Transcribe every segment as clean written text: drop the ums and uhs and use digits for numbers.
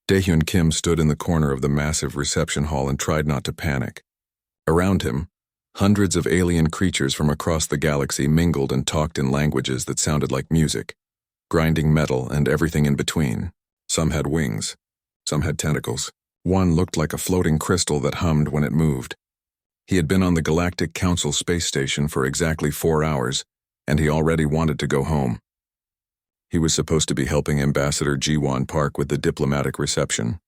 Daehyun Kim stood in the corner of the massive reception hall and tried not to panic. Around him, hundreds of alien creatures from across the galaxy mingled and talked in languages that sounded like music, grinding metal and everything in between. Some had wings, some had tentacles. One looked like a floating crystal that hummed when it moved. He had been on the Galactic Council space station for exactly 4 hours, and he already wanted to go home. He was supposed to be helping Ambassador Ji-won Park with the diplomatic reception.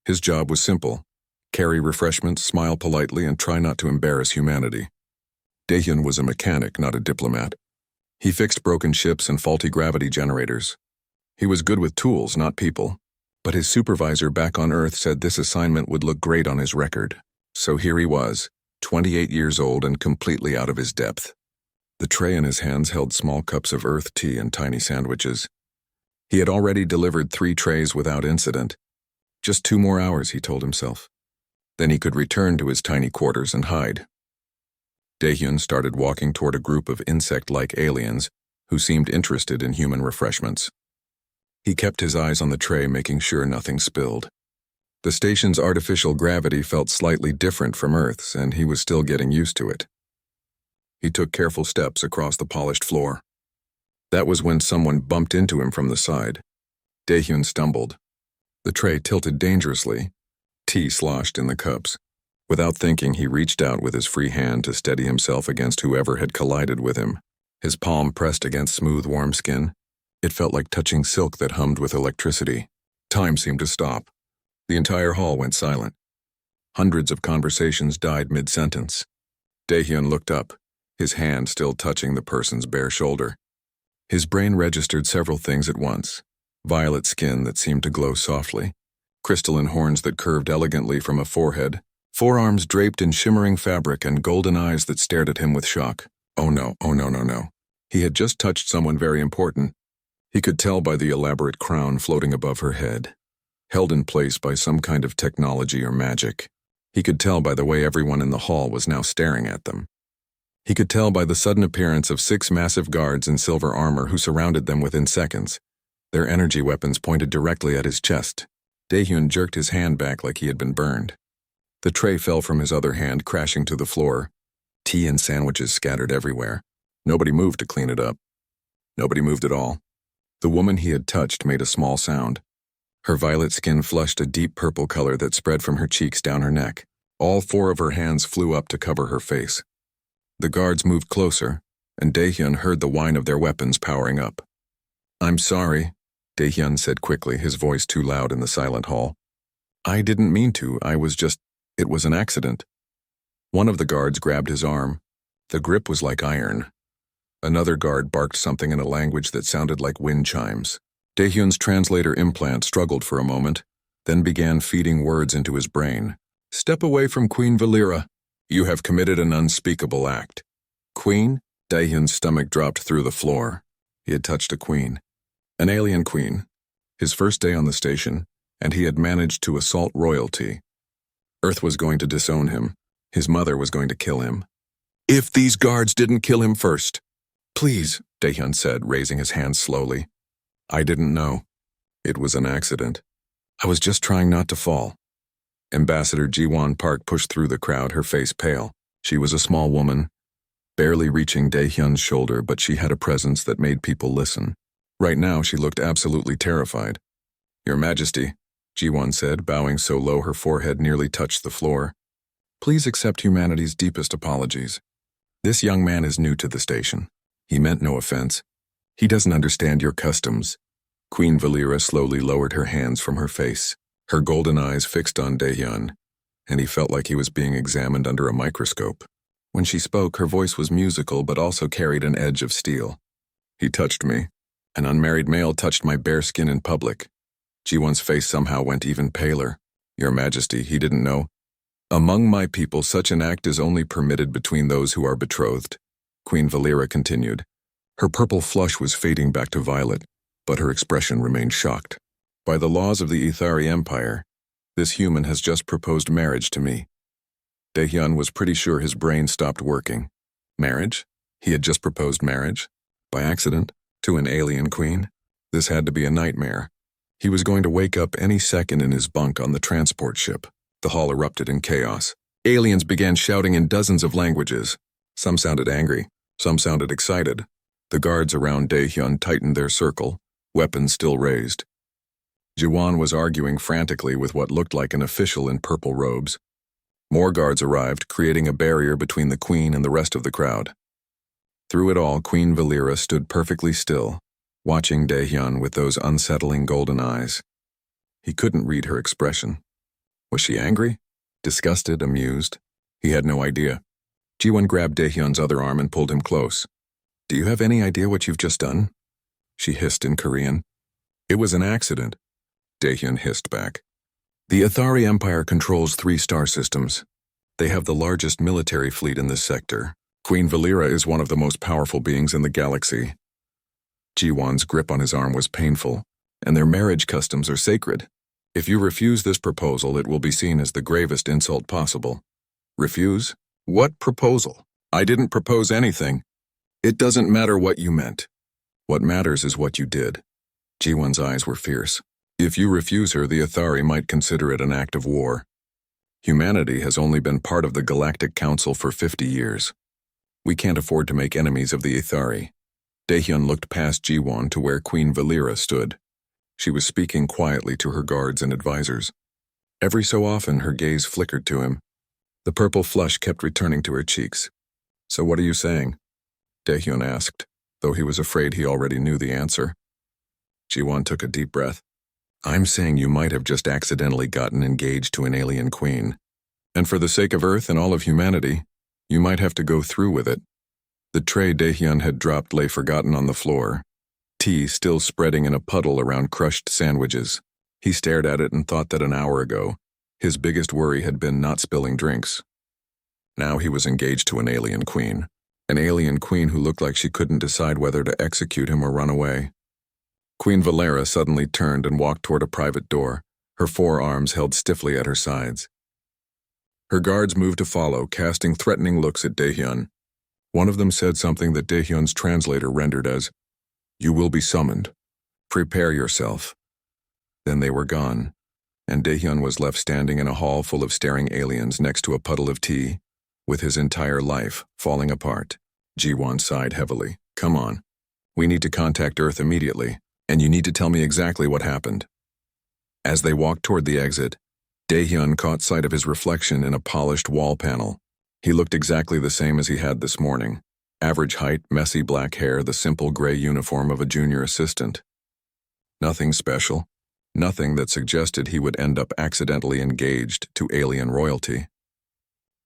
His job was simple: carry refreshments, smile politely, and try not to embarrass humanity. Daehyun was a mechanic, not a diplomat. He fixed broken ships and faulty gravity generators. He was good with tools, not people. But his supervisor back on Earth said this assignment would look great on his record. So here he was, 28 years old and completely out of his depth. The tray in his hands held small cups of Earth tea and tiny sandwiches. He had already delivered 3 trays without incident. Just 2 more hours, he told himself. Then he could return to his tiny quarters and hide. Daehyun started walking toward a group of insect-like aliens who seemed interested in human refreshments. He kept his eyes on the tray, making sure nothing spilled. The station's artificial gravity felt slightly different from Earth's, and he was still getting used to it. He took careful steps across the polished floor. That was when someone bumped into him from the side. Daehyun stumbled. The tray tilted dangerously. Tea sloshed in the cups. Without thinking, he reached out with his free hand to steady himself against whoever had collided with him. His palm pressed against smooth, warm skin. It felt like touching silk that hummed with electricity. Time seemed to stop. The entire hall went silent. Hundreds of conversations died mid-sentence. Daehyun looked up, his hand still touching the person's bare shoulder. His brain registered several things at once: violet skin that seemed to glow softly, crystalline horns that curved elegantly from a forehead, forearms draped in shimmering fabric, and golden eyes that stared at him with shock. Oh no, oh no, no, no. He had just touched someone very important. He could tell by the elaborate crown floating above her head, held in place by some kind of technology or magic. He could tell by the way everyone in the hall was now staring at them. He could tell by the sudden appearance of 6 massive guards in silver armor who surrounded them within seconds. Their energy weapons pointed directly at his chest. Daehyun jerked his hand back like he had been burned. The tray fell from his other hand, crashing to the floor. Tea and sandwiches scattered everywhere. Nobody moved to clean it up. Nobody moved at all. The woman he had touched made a small sound. Her violet skin flushed a deep purple color that spread from her cheeks down her neck. All 4 of her hands flew up to cover her face. The guards moved closer, and Daehyun heard the whine of their weapons powering up. "I'm sorry," Daehyun said quickly, his voice too loud in the silent hall. "I didn't mean to, it was an accident." One of the guards grabbed his arm. The grip was like iron. Another guard barked something in a language that sounded like wind chimes. Daehyun's translator implant struggled for a moment, then began feeding words into his brain. "Step away from Queen Valera. You have committed an unspeakable act." Queen? Daehyun's stomach dropped through the floor. He had touched a queen. An alien queen. His first day on the station, and he had managed to assault royalty. Earth was going to disown him. His mother was going to kill him. "If these guards didn't kill him first." "Please," Daehyun said, raising his hands slowly. "I didn't know. It was an accident. I was just trying not to fall." Ambassador Ji-won Park pushed through the crowd, her face pale. She was a small woman, barely reaching Daehyun's shoulder, but she had a presence that made people listen. Right now, she looked absolutely terrified. "Your Majesty," Ji-won said, bowing so low her forehead nearly touched the floor. "Please accept humanity's deepest apologies. This young man is new to the station. He meant no offense. He doesn't understand your customs." Queen Valera slowly lowered her hands from her face, her golden eyes fixed on Daehyun, and he felt like he was being examined under a microscope. When she spoke, her voice was musical but also carried an edge of steel. "He touched me. An unmarried male touched my bare skin in public." Ji-won's face somehow went even paler. "Your Majesty, he didn't know. Among my people, such an act is only permitted between those who are betrothed," Queen Valera continued. Her purple flush was fading back to violet, but her expression remained shocked. "By the laws of the Ethari Empire, this human has just proposed marriage to me." Daehyun was pretty sure his brain stopped working. Marriage? He had just proposed marriage? By accident? To an alien queen? This had to be a nightmare. He was going to wake up any second in his bunk on the transport ship. The hall erupted in chaos. Aliens began shouting in dozens of languages. Some sounded angry, some sounded excited. The guards around Daehyun tightened their circle, weapons still raised. Jiwon was arguing frantically with what looked like an official in purple robes. More guards arrived, creating a barrier between the queen and the rest of the crowd. Through it all, Queen Valera stood perfectly still, watching Daehyun with those unsettling golden eyes. He couldn't read her expression. Was she angry? Disgusted? Amused? He had no idea. Jiwon grabbed Daehyun's other arm and pulled him close. "Do you have any idea what you've just done?" she hissed in Korean. "It was an accident," Daehyun hissed back. "The Athari Empire controls 3 star systems. They have the largest military fleet in this sector. Queen Valera is one of the most powerful beings in the galaxy." Jiwon's grip on his arm was painful, and their marriage customs are sacred. "If you refuse this proposal, it will be seen as the gravest insult possible." "Refuse? What proposal? I didn't propose anything." "It doesn't matter what you meant. What matters is what you did." Jiwon's eyes were fierce. "If you refuse her, the Athari might consider it an act of war. Humanity has only been part of the Galactic Council for 50 years. We can't afford to make enemies of the Athari." Daehyun looked past Jiwon to where Queen Valera stood. She was speaking quietly to her guards and advisors. Every so often, her gaze flickered to him. The purple flush kept returning to her cheeks. "So what are you saying?" Daehyun asked, though he was afraid he already knew the answer. Jiwon took a deep breath. "I'm saying you might have just accidentally gotten engaged to an alien queen. And for the sake of Earth and all of humanity, you might have to go through with it." The tray Daehyun had dropped lay forgotten on the floor, tea still spreading in a puddle around crushed sandwiches. He stared at it and thought that an hour ago, his biggest worry had been not spilling drinks. Now he was engaged to an alien queen who looked like she couldn't decide whether to execute him or run away. Queen Valera suddenly turned and walked toward a private door, her 4 arms held stiffly at her sides. Her guards moved to follow, casting threatening looks at Daehyun. One of them said something that Daehyun's translator rendered as, "You will be summoned. Prepare yourself." Then they were gone, and Daehyun was left standing in a hall full of staring aliens next to a puddle of tea, with his entire life falling apart. Jiwon sighed heavily. "Come on. We need to contact Earth immediately, and you need to tell me exactly what happened." As they walked toward the exit, Daehyun caught sight of his reflection in a polished wall panel. He looked exactly the same as he had this morning. Average height, messy black hair, the simple gray uniform of a junior assistant. Nothing special. Nothing that suggested he would end up accidentally engaged to alien royalty.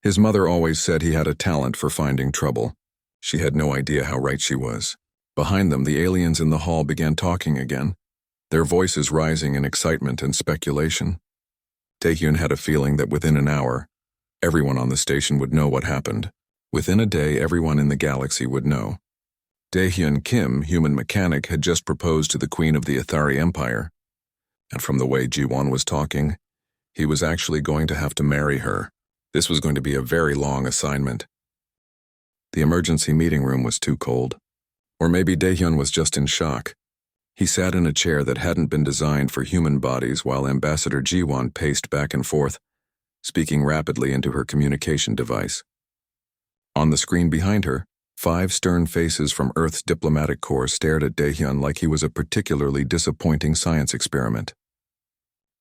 His mother always said he had a talent for finding trouble. She had no idea how right she was. Behind them, the aliens in the hall began talking again, their voices rising in excitement and speculation. Daehyun had a feeling that within an hour, everyone on the station would know what happened. Within a day, everyone in the galaxy would know. Daehyun Kim, human mechanic, had just proposed to the queen of the Athari Empire. And from the way Jiwon was talking, he was actually going to have to marry her. This was going to be a very long assignment. The emergency meeting room was too cold. Or maybe Daehyun was just in shock. He sat in a chair that hadn't been designed for human bodies while Ambassador Jiwon paced back and forth, speaking rapidly into her communication device. On the screen behind her, 5 stern faces from Earth's diplomatic corps stared at Daehyun like he was a particularly disappointing science experiment.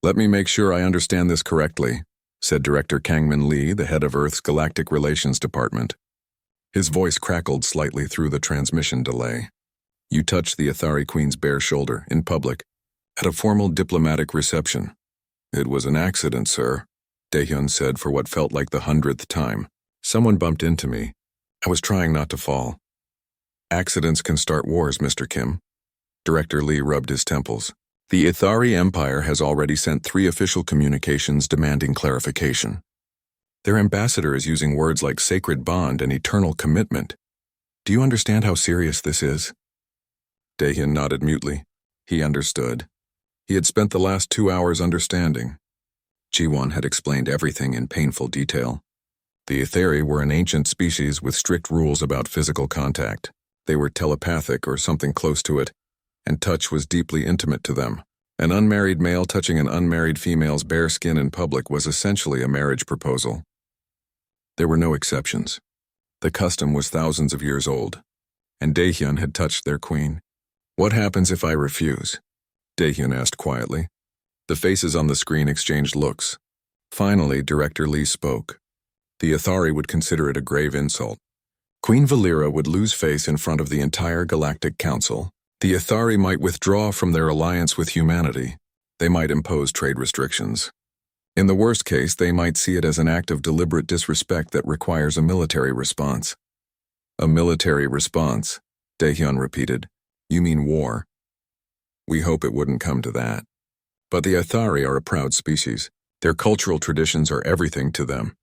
"Let me make sure I understand this correctly," said Director Kangmin Lee, the head of Earth's Galactic Relations Department. His voice crackled slightly through the transmission delay. "You touched the Athari Queen's bare shoulder, in public, at a formal diplomatic reception." "It was an accident, sir," Daehyun said for what felt like the 100th time. "Someone bumped into me. I was trying not to fall." "Accidents can start wars, Mr. Kim." Director Lee rubbed his temples. "The Athari Empire has already sent 3 official communications demanding clarification. Their ambassador is using words like sacred bond and eternal commitment. Do you understand how serious this is?" Daehyun nodded mutely. He understood. He had spent the last 2 hours understanding. Jiwon had explained everything in painful detail. The Athari were an ancient species with strict rules about physical contact. They were telepathic or something close to it, and touch was deeply intimate to them. An unmarried male touching an unmarried female's bare skin in public was essentially a marriage proposal. There were no exceptions. The custom was thousands of years old, and Daehyun had touched their queen. "What happens if I refuse?" Daehyun asked quietly. The faces on the screen exchanged looks. Finally, Director Lee spoke. The Athari would consider it a grave insult. Queen Valera would lose face in front of the entire Galactic Council. The Athari might withdraw from their alliance with humanity. They might impose trade restrictions. In the worst case, they might see it as an act of deliberate disrespect that requires a military response. "A military response," Daehyun repeated. "You mean war?" "We hope it wouldn't come to that. But the Athari are a proud species. Their cultural traditions are everything to them."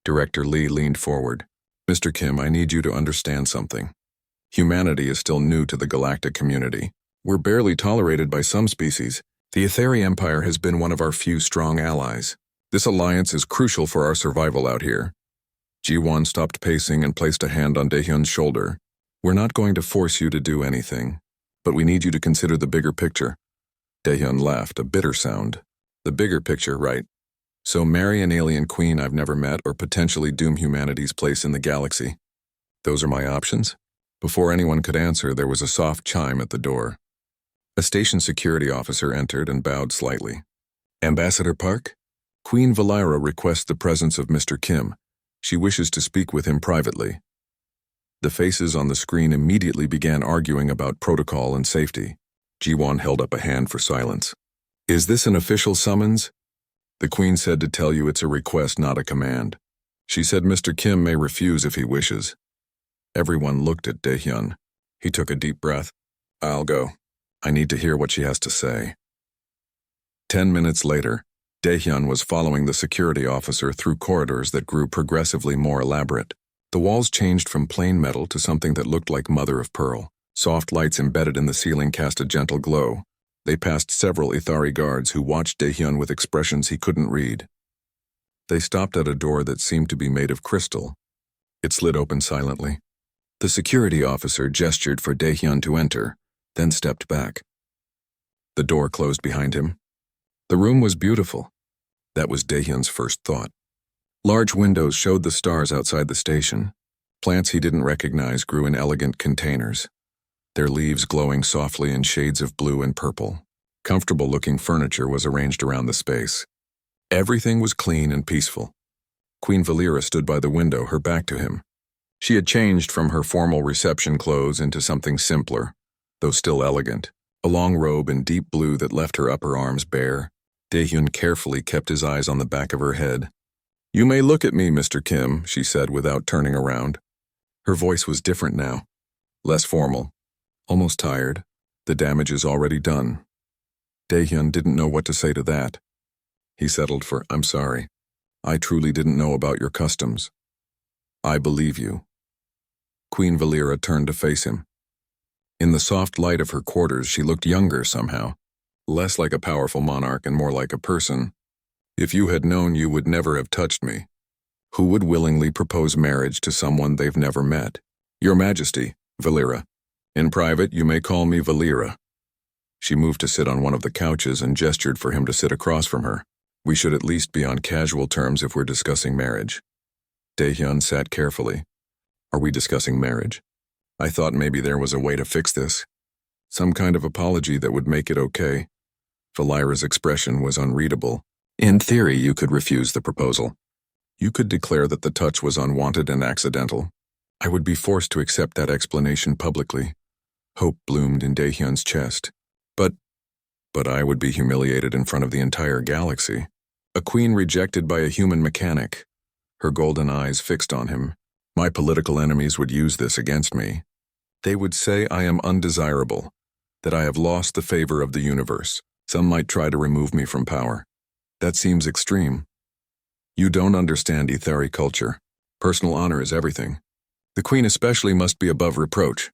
Director Lee leaned forward. "Mr. Kim, I need you to understand something. Humanity is still new to the galactic community. We're barely tolerated by some species. The Athari Empire has been one of our few strong allies. This alliance is crucial for our survival out here." Ji-won stopped pacing and placed a hand on Daehyun's shoulder. "We're not going to force you to do anything, but we need you to consider the bigger picture." Daehyun laughed, a bitter sound. "The bigger picture, right? So marry an alien queen I've never met or potentially doom humanity's place in the galaxy. Those are my options?" Before anyone could answer, there was a soft chime at the door. A station security officer entered and bowed slightly. "Ambassador Park? Queen Valera requests the presence of Mr. Kim. She wishes to speak with him privately." The faces on the screen immediately began arguing about protocol and safety. Ji-won held up a hand for silence. "Is this an official summons?" "The Queen said to tell you it's a request, not a command. She said Mr. Kim may refuse if he wishes." Everyone looked at Daehyun. He took a deep breath. "I'll go. I need to hear what she has to say." 10 minutes later, Daehyun was following the security officer through corridors that grew progressively more elaborate. The walls changed from plain metal to something that looked like mother of pearl. Soft lights embedded in the ceiling cast a gentle glow. They passed several Ithari guards who watched Daehyun with expressions he couldn't read. They stopped at a door that seemed to be made of crystal. It slid open silently. The security officer gestured for Daehyun to enter, then stepped back. The door closed behind him. The room was beautiful. That was Daehyun's first thought. Large windows showed the stars outside the station. Plants he didn't recognize grew in elegant containers, their leaves glowing softly in shades of blue and purple. Comfortable-looking furniture was arranged around the space. Everything was clean and peaceful. Queen Valera stood by the window, her back to him. She had changed from her formal reception clothes into something simpler, though still elegant, a long robe in deep blue that left her upper arms bare. Daehyun carefully kept his eyes on the back of her head. "You may look at me, Mr. Kim," she said without turning around. Her voice was different now, less formal, almost tired. The damage is already done. Daehyun didn't know what to say to that. He settled for, "I'm sorry. I truly didn't know about your customs." "I believe you." Queen Valera turned to face him. In the soft light of her quarters, she looked younger somehow, less like a powerful monarch and more like a person. "If you had known, you would never have touched me. Who would willingly propose marriage to someone they've never met? Your Majesty, Valera. In private, you may call me Valera." She moved to sit on one of the couches and gestured for him to sit across from her. "We should at least be on casual terms if we're discussing marriage." Daehyun sat carefully. "Are we discussing marriage? I thought maybe there was a way to fix this. Some kind of apology that would make it okay." Valera's expression was unreadable. "In theory, you could refuse the proposal. You could declare that the touch was unwanted and accidental. I would be forced to accept that explanation publicly." Hope bloomed in Daehyun's chest. But I would be humiliated in front of the entire galaxy. A queen rejected by a human mechanic. Her golden eyes fixed on him. "My political enemies would use this against me. They would say I am undesirable, that I have lost the favor of the universe. Some might try to remove me from power. That seems extreme. You don't understand Ithari culture. Personal honor is everything. The queen especially must be above reproach."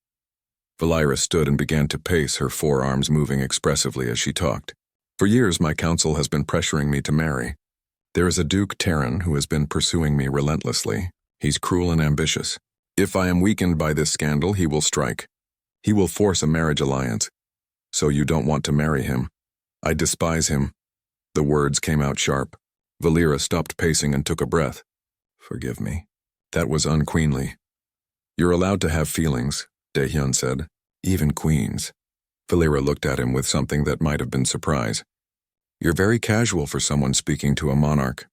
Valera stood and began to pace, her forearms moving expressively as she talked. "For years, my council has been pressuring me to marry. There is a Duke Terran who has been pursuing me relentlessly. He's cruel and ambitious. If I am weakened by this scandal, he will strike. He will force a marriage alliance. So you don't want to marry him?" I despise him. The words came out sharp. Valera stopped pacing and took a breath. Forgive me. That was unqueenly. You're allowed to have feelings, Daehyun said. Even queens. Valera looked at him with something that might have been surprise. You're very casual for someone speaking to a monarch.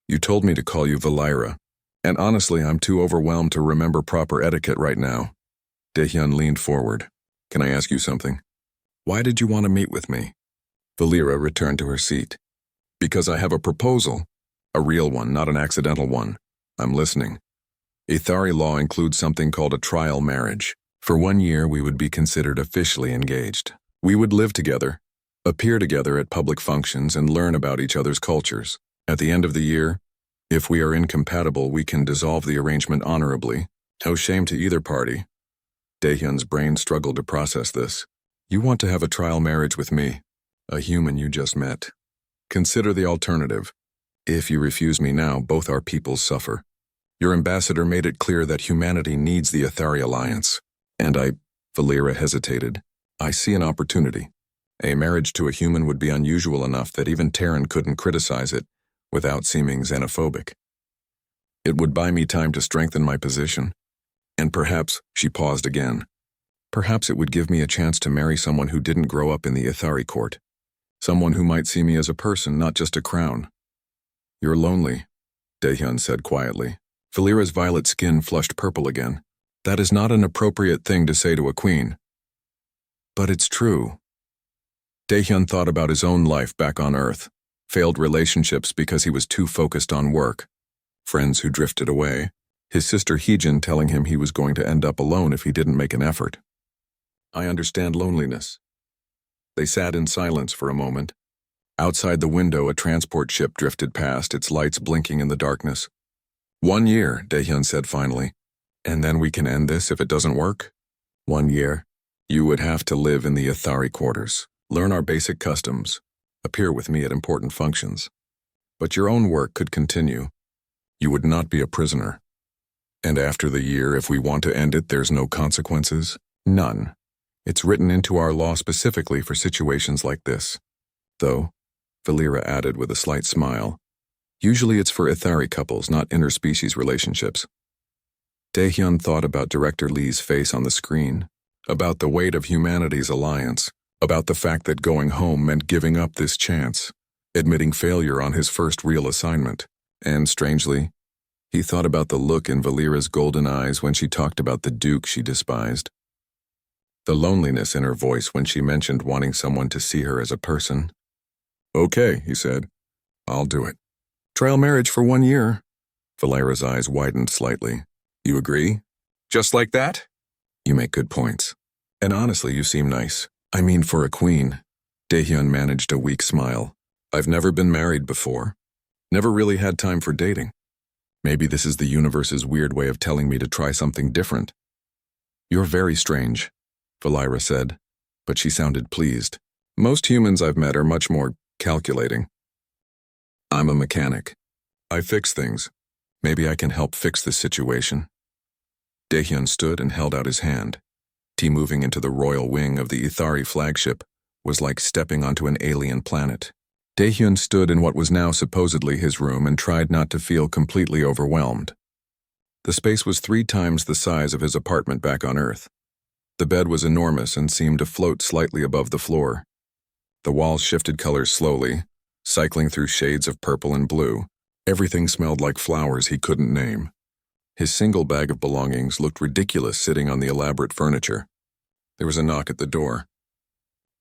You told me to call you Valera, and honestly I'm too overwhelmed to remember proper etiquette right now. Daehyun leaned forward. Can I ask you something? Why did you want to meet with me? Valera returned to her seat. Because I have a proposal. A real one, not an accidental one. I'm listening. Ithari law includes something called a trial marriage. For 1 year we would be considered officially engaged. We would live together, appear together at public functions, and learn about each other's cultures. At the end of the year, if we are incompatible, we can dissolve the arrangement honorably. No shame to either party. Daehyun's brain struggled to process this. You want to have a trial marriage with me, a human you just met. Consider the alternative. If you refuse me now, both our peoples suffer. Your ambassador made it clear that humanity needs the Ithari alliance. And Valera hesitated. I see an opportunity. A marriage to a human would be unusual enough that even Terran couldn't criticize it without seeming xenophobic. It would buy me time to strengthen my position. And perhaps, she paused again, perhaps it would give me a chance to marry someone who didn't grow up in the Ithari court. Someone who might see me as a person, not just a crown. You're lonely, Daehyun said quietly. Valera's violet skin flushed purple again. That is not an appropriate thing to say to a queen. But it's true. Daehyun thought about his own life back on Earth. Failed relationships because he was too focused on work. Friends who drifted away. His sister Heejin telling him he was going to end up alone if he didn't make an effort. I understand loneliness. They sat in silence for a moment. Outside the window, a transport ship drifted past, its lights blinking in the darkness. 1 year, Daehyun said finally. And then we can end this if it doesn't work? 1 year. You would have to live in the Ithari quarters, learn our basic customs, appear with me at important functions. But your own work could continue. You would not be a prisoner. And after the year, if we want to end it, there's no consequences? None. It's written into our law specifically for situations like this. Though, Valera added with a slight smile, usually it's for Ithari couples, not interspecies relationships. Daehyun thought about Director Lee's face on the screen, about the weight of humanity's alliance, about the fact that going home meant giving up this chance, admitting failure on his first real assignment, and strangely, he thought about the look in Valera's golden eyes when she talked about the Duke she despised. The loneliness in her voice when she mentioned wanting someone to see her as a person. Okay, he said. I'll do it. Trial marriage for 1 year. Valera's eyes widened slightly. You agree? Just like that? You make good points. And honestly, you seem nice. I mean, for a queen. Daehyun managed a weak smile. I've never been married before. Never really had time for dating. Maybe this is the universe's weird way of telling me to try something different. You're very strange, Valera said, but she sounded pleased. Most humans I've met are much more calculating. I'm a mechanic. I fix things. Maybe I can help fix this situation. Daehyun stood and held out his hand. Moving into the royal wing of the Ithari flagship was like stepping onto an alien planet. Daehyun stood in what was now supposedly his room and tried not to feel completely overwhelmed. The space was 3 times the size of his apartment back on Earth. The bed was enormous and seemed to float slightly above the floor. The walls shifted colors slowly, cycling through shades of purple and blue. Everything smelled like flowers he couldn't name. His single bag of belongings looked ridiculous sitting on the elaborate furniture. There was a knock at the door.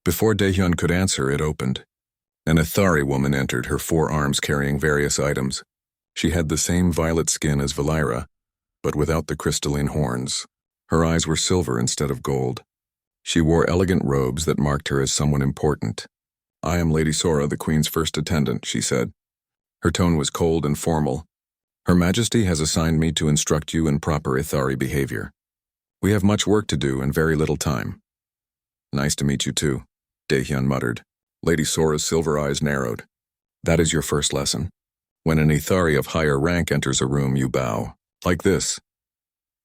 Before Daehyun could answer, it opened. An Ithari woman entered, her 4 arms carrying various items. She had the same violet skin as Valera, but without the crystalline horns. Her eyes were silver instead of gold. She wore elegant robes that marked her as someone important. I am Lady Sora, the Queen's first attendant, she said. Her tone was cold and formal. Her Majesty has assigned me to instruct you in proper Ithari behavior. We have much work to do and very little time. Nice to meet you too, Daehyun muttered. Lady Sora's silver eyes narrowed. That is your first lesson. When an Ithari of higher rank enters a room, you bow. Like this.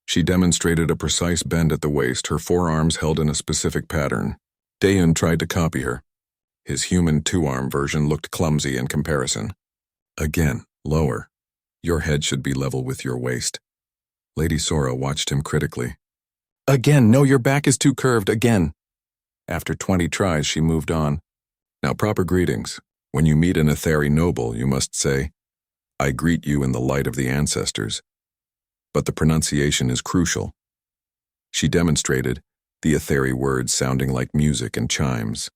She demonstrated a precise bend at the waist, her forearms held in a specific pattern. Daehyun tried to copy her. His human two-arm version looked clumsy in comparison. Again, lower. Your head should be level with your waist. Lady Sora watched him critically. Again, no, your back is too curved, again. After 20 tries, she moved on. Now, proper greetings. When you meet an Etheri noble, you must say, I greet you in the light of the ancestors. But the pronunciation is crucial. She demonstrated, the Etheri words sounding like music and chimes.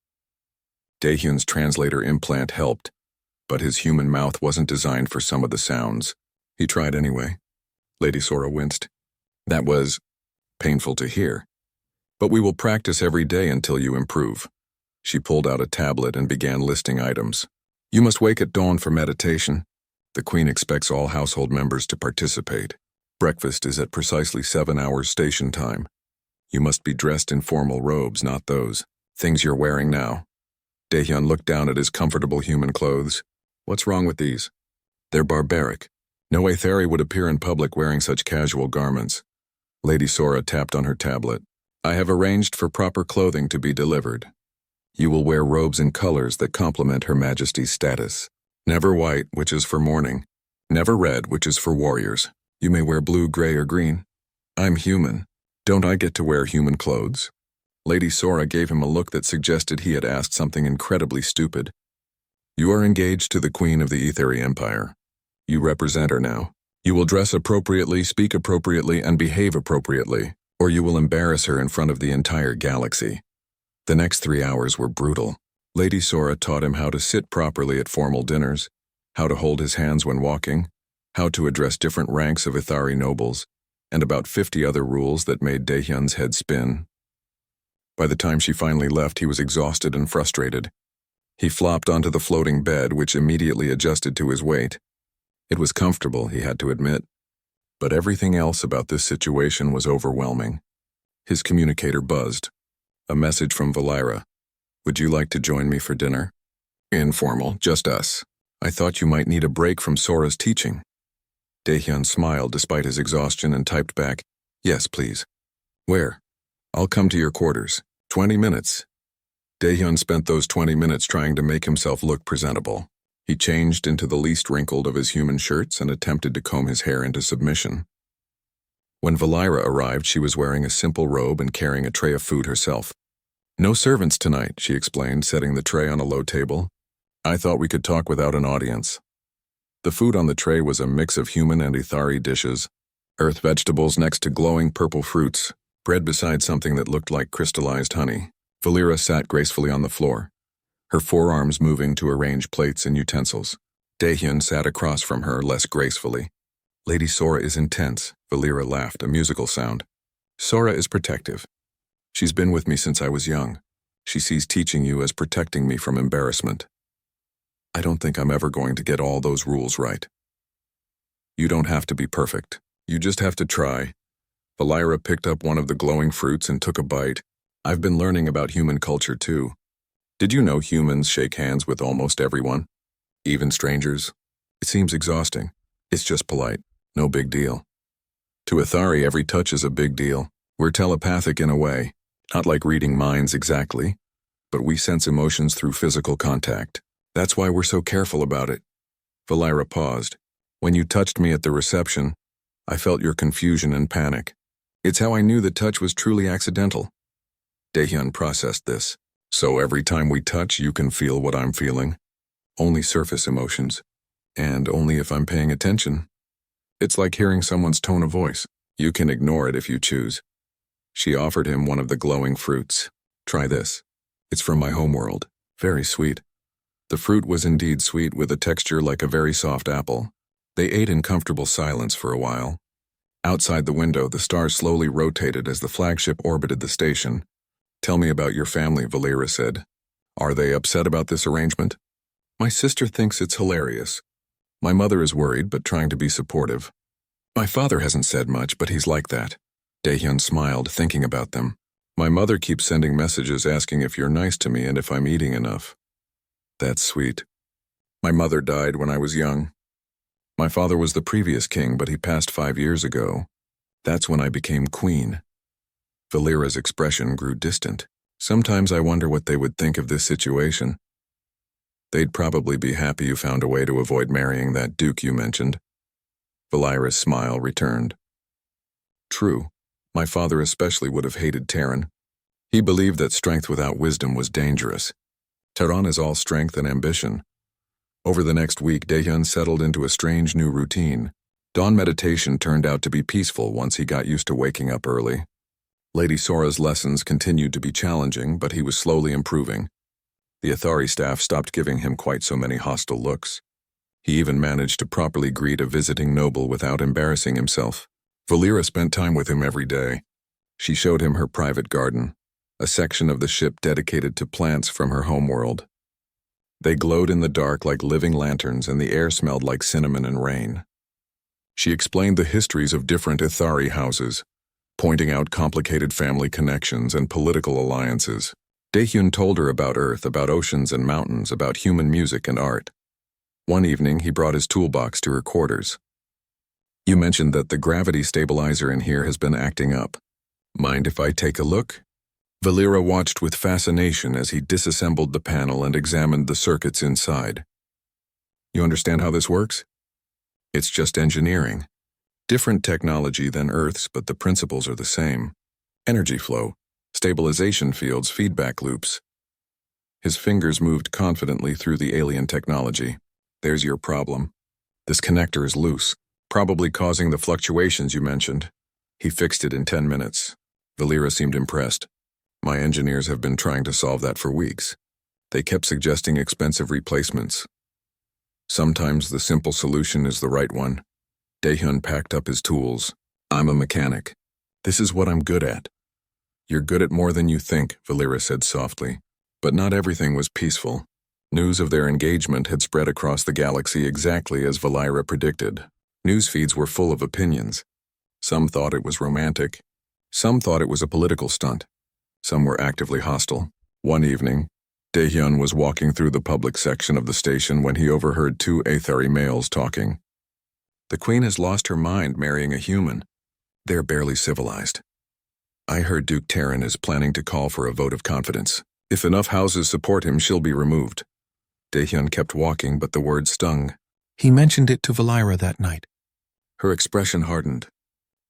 Daehyun's translator implant helped, but his human mouth wasn't designed for some of the sounds. He tried anyway. Lady Sora winced. That was painful to hear. But we will practice every day until you improve. She pulled out a tablet and began listing items. You must wake at dawn for meditation. The Queen expects all household members to participate. Breakfast is at precisely 7 hours station time. You must be dressed in formal robes, not those things you're wearing now. Daehyun looked down at his comfortable human clothes. What's wrong with these? They're barbaric. No Etheri would appear in public wearing such casual garments. Lady Sora tapped on her tablet. I have arranged for proper clothing to be delivered. You will wear robes in colors that complement Her Majesty's status. Never white, which is for mourning. Never red, which is for warriors. You may wear blue, gray, or green. I'm human. Don't I get to wear human clothes? Lady Sora gave him a look that suggested he had asked something incredibly stupid. You are engaged to the Queen of the Etheri Empire. You represent her now. You will dress appropriately, speak appropriately, and behave appropriately, or you will embarrass her in front of the entire galaxy. The next 3 hours were brutal. Lady Sora taught him how to sit properly at formal dinners, how to hold his hands when walking, how to address different ranks of Ethari nobles, and about 50 other rules that made Daehyun's head spin. By the time she finally left, he was exhausted and frustrated. He flopped onto the floating bed, which immediately adjusted to his weight. It was comfortable, he had to admit, but everything else about this situation was overwhelming. His communicator buzzed. A message from Valira. Would you like to join me for dinner? Informal, just us. I thought you might need a break from Sora's teaching. Daehyun smiled despite his exhaustion and typed back, yes, please. Where? I'll come to your quarters. 20 minutes. Daehyun spent those 20 minutes trying to make himself look presentable. He changed into the least wrinkled of his human shirts and attempted to comb his hair into submission. When Valira arrived, she was wearing a simple robe and carrying a tray of food herself. No servants tonight, she explained, setting the tray on a low table. I thought we could talk without an audience. The food on the tray was a mix of human and Ethari dishes, earth vegetables next to glowing purple fruits, bread beside something that looked like crystallized honey. Valira sat gracefully on the floor, her forearms moving to arrange plates and utensils. Daehyun sat across from her less gracefully. Lady Sora is intense, Valira laughed, a musical sound. Sora is protective. She's been with me since I was young. She sees teaching you as protecting me from embarrassment. I don't think I'm ever going to get all those rules right. You don't have to be perfect. You just have to try. Valira picked up one of the glowing fruits and took a bite. I've been learning about human culture too. Did you know humans shake hands with almost everyone? Even strangers? It seems exhausting. It's just polite. No big deal. To Ethari, every touch is a big deal. We're telepathic in a way. Not like reading minds exactly, but we sense emotions through physical contact. That's why we're so careful about it. Valira paused. When you touched me at the reception, I felt your confusion and panic. It's how I knew the touch was truly accidental. Daehyun processed this. So every time we touch, you can feel what I'm feeling. Only surface emotions. And only if I'm paying attention. It's like hearing someone's tone of voice. You can ignore it if you choose. She offered him one of the glowing fruits. Try this. It's from my homeworld. Very sweet. The fruit was indeed sweet with a texture like a very soft apple. They ate in comfortable silence for a while. Outside the window, the stars slowly rotated as the flagship orbited the station. Tell me about your family, Valira said. Are they upset about this arrangement? My sister thinks it's hilarious. My mother is worried, but trying to be supportive. My father hasn't said much, but he's like that. Daehyun smiled, thinking about them. My mother keeps sending messages asking if you're nice to me and if I'm eating enough. That's sweet. My mother died when I was young. My father was the previous king, but he passed 5 years ago. That's when I became queen. Valira's expression grew distant. Sometimes I wonder what they would think of this situation. They'd probably be happy you found a way to avoid marrying that duke you mentioned. Valira's smile returned. True. My father especially would have hated Terran. He believed that strength without wisdom was dangerous. Terran is all strength and ambition. Over the next week, Daehyun settled into a strange new routine. Dawn meditation turned out to be peaceful once he got used to waking up early. Lady Sora's lessons continued to be challenging, but he was slowly improving. The Athari staff stopped giving him quite so many hostile looks. He even managed to properly greet a visiting noble without embarrassing himself. Valira spent time with him every day. She showed him her private garden, a section of the ship dedicated to plants from her homeworld. They glowed in the dark like living lanterns, and the air smelled like cinnamon and rain. She explained the histories of different Athari houses, pointing out complicated family connections and political alliances. Daehyun told her about Earth, about oceans and mountains, about human music and art. One evening, he brought his toolbox to her quarters. You mentioned that the gravity stabilizer in here has been acting up. Mind if I take a look? Valira watched with fascination as he disassembled the panel and examined the circuits inside. You understand how this works? It's just engineering. Different technology than Earth's, but the principles are the same. Energy flow, stabilization fields, feedback loops. His fingers moved confidently through the alien technology. There's your problem. This connector is loose, probably causing the fluctuations you mentioned. He fixed it in 10 minutes. Valira seemed impressed. My engineers have been trying to solve that for weeks. They kept suggesting expensive replacements. Sometimes the simple solution is the right one. Daehyun packed up his tools. I'm a mechanic. This is what I'm good at. You're good at more than you think, Valira said softly. But not everything was peaceful. News of their engagement had spread across the galaxy exactly as Valira predicted. News feeds were full of opinions. Some thought it was romantic. Some thought it was a political stunt. Some were actively hostile. One evening, Daehyun was walking through the public section of the station when he overheard two Athari males talking. The queen has lost her mind marrying a human. They're barely civilized. I heard Duke Terran is planning to call for a vote of confidence. If enough houses support him, she'll be removed. Daehyun kept walking, but the words stung. He mentioned it to Valira that night. Her expression hardened.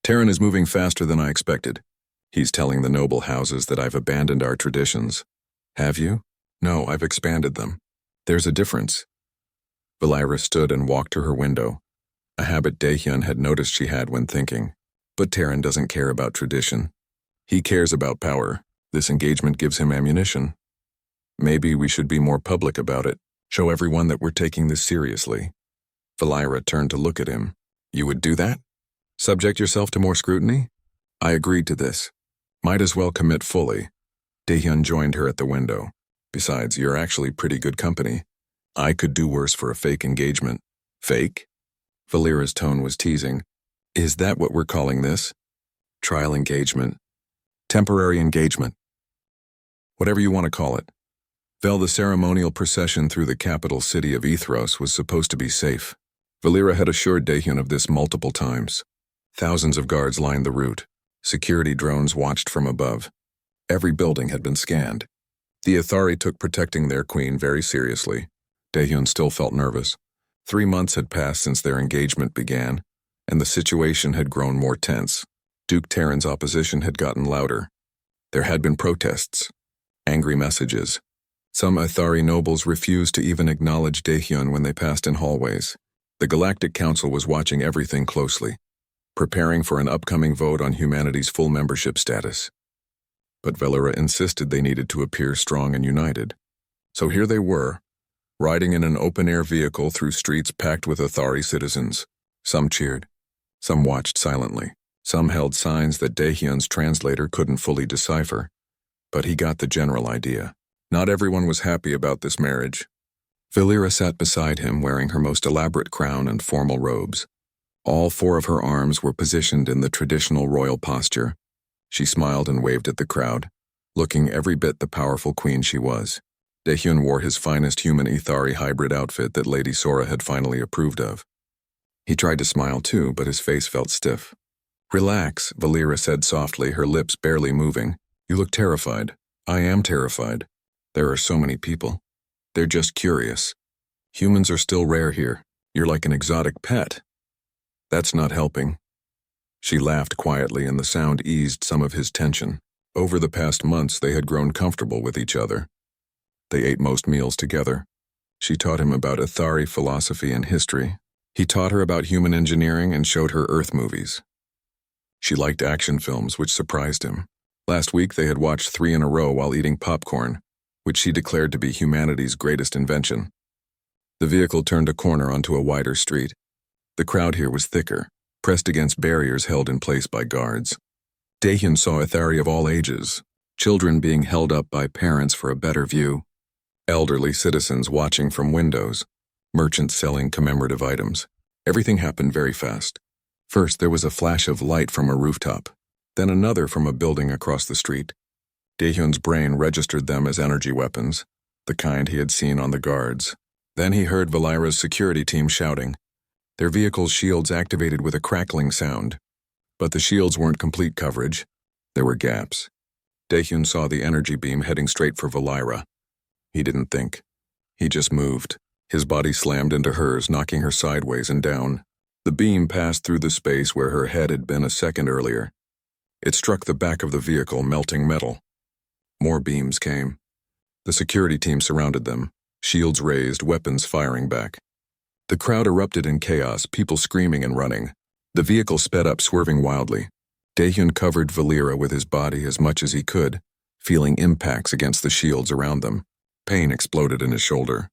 Terran is moving faster than I expected. He's telling the noble houses that I've abandoned our traditions. Have you? No, I've expanded them. There's a difference. Valira stood and walked to her window, a habit Daehyun had noticed she had when thinking. But Terran doesn't care about tradition. He cares about power. This engagement gives him ammunition. Maybe we should be more public about it. Show everyone that we're taking this seriously. Valira turned to look at him. You would do that? Subject yourself to more scrutiny? I agreed to this. Might as well commit fully. Daehyun joined her at the window. Besides, you're actually pretty good company. I could do worse for a fake engagement. Fake? Valira's tone was teasing. Is that what we're calling this? Trial engagement. Temporary engagement. Whatever you want to call it. The ceremonial procession through the capital city of Ethros was supposed to be safe. Valira had assured Daehyun of this multiple times. Thousands of guards lined the route. Security drones watched from above. Every building had been scanned. The Athari took protecting their queen very seriously. Daehyun still felt nervous. 3 months had passed since their engagement began, and the situation had grown more tense. Duke Terran's opposition had gotten louder. There had been protests, angry messages. Some Athari nobles refused to even acknowledge Daehyun when they passed in hallways. The Galactic Council was watching everything closely, preparing for an upcoming vote on humanity's full membership status. But Valira insisted they needed to appear strong and united. So here they were, riding in an open-air vehicle through streets packed with Athari citizens. Some cheered. Some watched silently. Some held signs that Daehyun's translator couldn't fully decipher. But he got the general idea. Not everyone was happy about this marriage. Valira sat beside him wearing her most elaborate crown and formal robes. All 4 of her arms were positioned in the traditional royal posture. She smiled and waved at the crowd, looking every bit the powerful queen she was. Daehyun wore his finest human Athari hybrid outfit that Lady Sora had finally approved of. He tried to smile too, but his face felt stiff. Relax, Valira said softly, her lips barely moving. You look terrified. I am terrified. There are so many people. They're just curious. Humans are still rare here. You're like an exotic pet. That's not helping. She laughed quietly and the sound eased some of his tension. Over the past months, they had grown comfortable with each other. They ate most meals together. She taught him about Athari philosophy and history. He taught her about human engineering and showed her Earth movies. She liked action films, which surprised him. Last week, they had watched 3 in a row while eating popcorn, which she declared to be humanity's greatest invention. The vehicle turned a corner onto a wider street. The crowd here was thicker, pressed against barriers held in place by guards. Dahyun saw Athari of all ages, children being held up by parents for a better view, elderly citizens watching from windows, merchants selling commemorative items. Everything happened very fast. First, there was a flash of light from a rooftop, then another from a building across the street. Dahyun's brain registered them as energy weapons, the kind he had seen on the guards. Then he heard Valira's security team shouting. Their vehicle's shields activated with a crackling sound. But the shields weren't complete coverage. There were gaps. Dahyun saw the energy beam heading straight for Valira. He didn't think. He just moved. His body slammed into hers, knocking her sideways and down. The beam passed through the space where her head had been a second earlier. It struck the back of the vehicle, melting metal. More beams came. The security team surrounded them, shields raised, weapons firing back. The crowd erupted in chaos, people screaming and running. The vehicle sped up, swerving wildly. Dahyun covered Valira with his body as much as he could, feeling impacts against the shields around them. Pain exploded in his shoulder.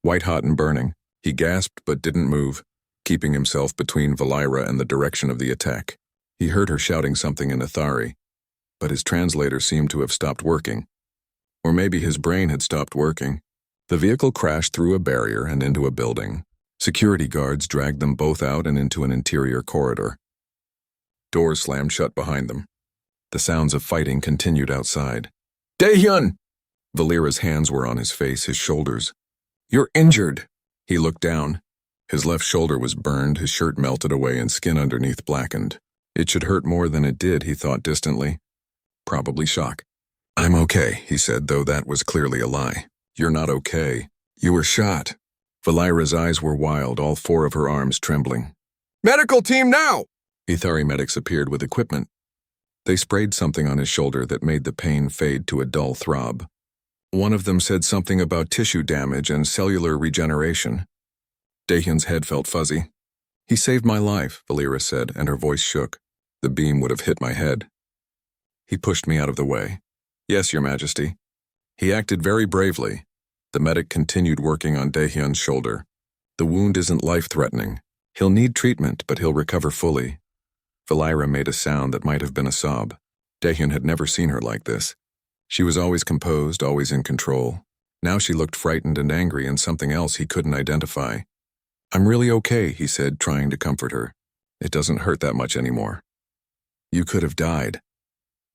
White-hot and burning, he gasped but didn't move, keeping himself between Valira and the direction of the attack. He heard her shouting something in Athari, but his translator seemed to have stopped working. Or maybe his brain had stopped working. The vehicle crashed through a barrier and into a building. Security guards dragged them both out and into an interior corridor. Doors slammed shut behind them. The sounds of fighting continued outside. Dahyun! Valira's hands were on his face, his shoulders. You're injured. He looked down. His left shoulder was burned, his shirt melted away and skin underneath blackened. It should hurt more than it did, he thought distantly. Probably shock. I'm okay, he said, though that was clearly a lie. You're not okay. You were shot. Valira's eyes were wild, all 4 of her arms trembling. Medical team now! Athari medics appeared with equipment. They sprayed something on his shoulder that made the pain fade to a dull throb. One of them said something about tissue damage and cellular regeneration. Dahyun's head felt fuzzy. He saved my life, Valira said, and her voice shook. The beam would have hit my head. He pushed me out of the way. Yes, Your Majesty. He acted very bravely. The medic continued working on Dahyun's shoulder. The wound isn't life-threatening. He'll need treatment, but he'll recover fully. Valira made a sound that might have been a sob. Dahyun had never seen her like this. She was always composed, always in control. Now she looked frightened and angry and something else he couldn't identify. I'm really okay, he said, trying to comfort her. It doesn't hurt that much anymore. You could have died.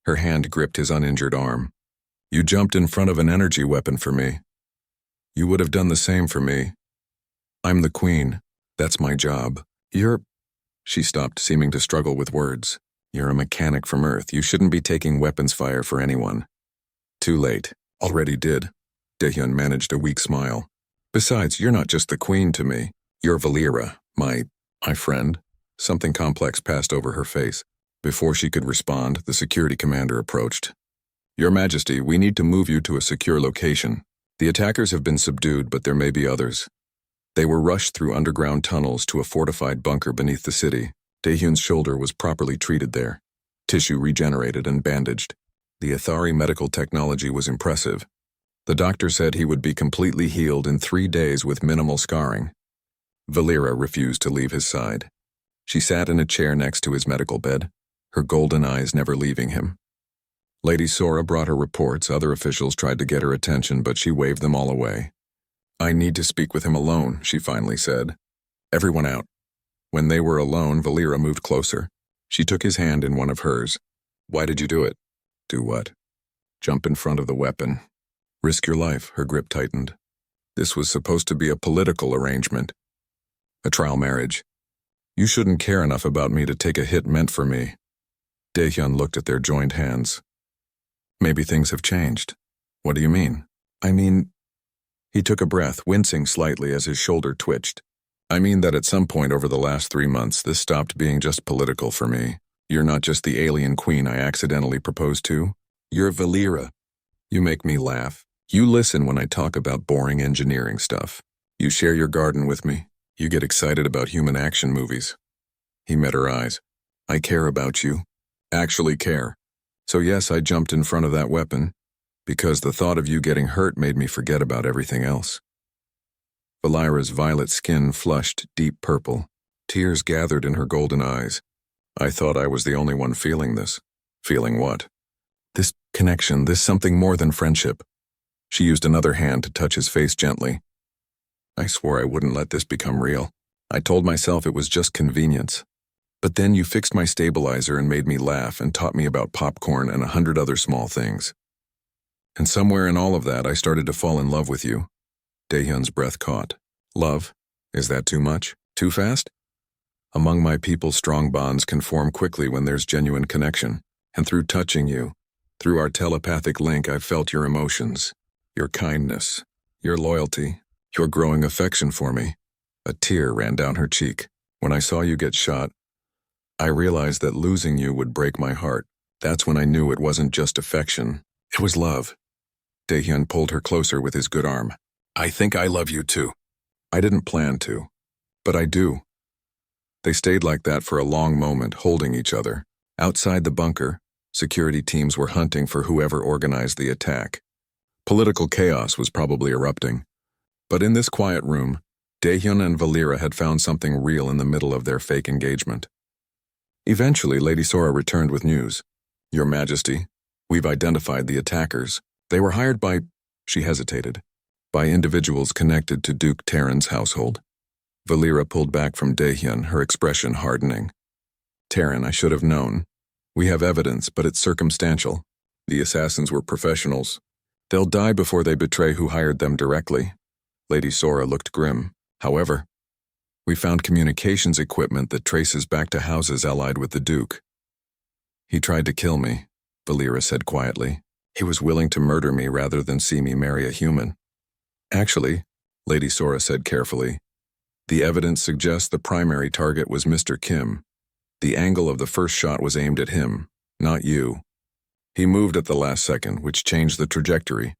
Her hand gripped his uninjured arm. You jumped in front of an energy weapon for me. You would have done the same for me. I'm the queen. That's my job. She stopped, seeming to struggle with words. You're a mechanic from Earth. You shouldn't be taking weapons fire for anyone. Too late. Already did. Dahyun managed a weak smile. Besides, you're not just the queen to me. You're Valira, my friend. Something complex passed over her face. Before she could respond, the security commander approached. Your Majesty, we need to move you to a secure location. The attackers have been subdued, but there may be others. They were rushed through underground tunnels to a fortified bunker beneath the city. Dahyun's shoulder was properly treated there. Tissue regenerated and bandaged. The Athari medical technology was impressive. The doctor said he would be completely healed in 3 days with minimal scarring. Valira refused to leave his side. She sat in a chair next to his medical bed, her golden eyes never leaving him. Lady Sora brought her reports. Other officials tried to get her attention, but she waved them all away. I need to speak with him alone, she finally said. Everyone out. When they were alone, Valira moved closer. She took his hand in one of hers. Why did you do it? Do what? Jump in front of the weapon. Risk your life, her grip tightened. This was supposed to be a political arrangement. A trial marriage. You shouldn't care enough about me to take a hit meant for me. Dahyun looked at their joined hands. Maybe things have changed. What do you mean? I mean, He took a breath, wincing slightly as his shoulder twitched. I mean that at some point over the last 3 months, this stopped being just political for me. You're not just the alien queen I accidentally proposed to. You're Valera. You make me laugh. You listen when I talk about boring engineering stuff. You share your garden with me. You get excited about human action movies. He met her eyes. I care about you. Actually care. So yes, I jumped in front of that weapon, because the thought of you getting hurt made me forget about everything else. Valera's violet skin flushed deep purple. Tears gathered in her golden eyes. I thought I was the only one feeling this. Feeling what? This connection, this something more than friendship. She used another hand to touch his face gently. I swore I wouldn't let this become real. I told myself it was just convenience. But then you fixed my stabilizer and made me laugh and taught me about popcorn and 100 other small things. And somewhere in all of that, I started to fall in love with you. Daehyun's breath caught. Love? Is that too much? Too fast? Among my people, strong bonds can form quickly when there's genuine connection. And through touching you, through our telepathic link, I've felt your emotions, your kindness, your loyalty, your growing affection for me. A tear ran down her cheek. When I saw you get shot, I realized that losing you would break my heart. That's when I knew it wasn't just affection. It was love. Daehyun pulled her closer with his good arm. I think I love you too. I didn't plan to, but I do. They stayed like that for a long moment, holding each other. Outside the bunker, security teams were hunting for whoever organized the attack. Political chaos was probably erupting. But in this quiet room, Daehyun and Valera had found something real in the middle of their fake engagement. Eventually, Lady Sora returned with news. Your Majesty, we've identified the attackers. They were hired by, she hesitated, by individuals connected to Duke Terran's household. Valera pulled back from Daehyun, her expression hardening. Terran, I should have known. We have evidence, but it's circumstantial. The assassins were professionals. They'll die before they betray who hired them directly. Lady Sora looked grim. However, we found communications equipment that traces back to houses allied with the Duke. He tried to kill me, Valera said quietly. He was willing to murder me rather than see me marry a human. Actually, Lady Sora said carefully, the evidence suggests the primary target was Mr. Kim. The angle of the first shot was aimed at him, not you. He moved at the last second, which changed the trajectory.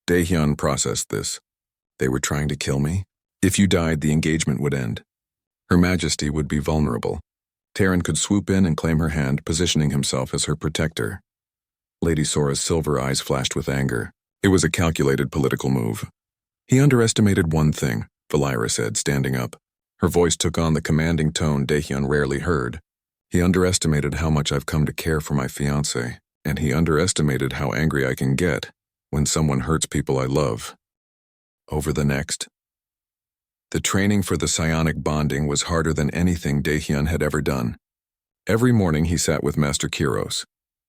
Daehyun processed this. They were trying to kill me? If you died, the engagement would end. Her Majesty would be vulnerable. Terran could swoop in and claim her hand, positioning himself as her protector. Lady Sora's silver eyes flashed with anger. It was a calculated political move. He underestimated one thing, Valera said, standing up. Her voice took on the commanding tone Daehyun rarely heard. He underestimated how much I've come to care for my fiancé, and he underestimated how angry I can get when someone hurts people I love. Over the next. The training for the psionic bonding was harder than anything Daehyun had ever done. Every morning he sat with Master Kiros,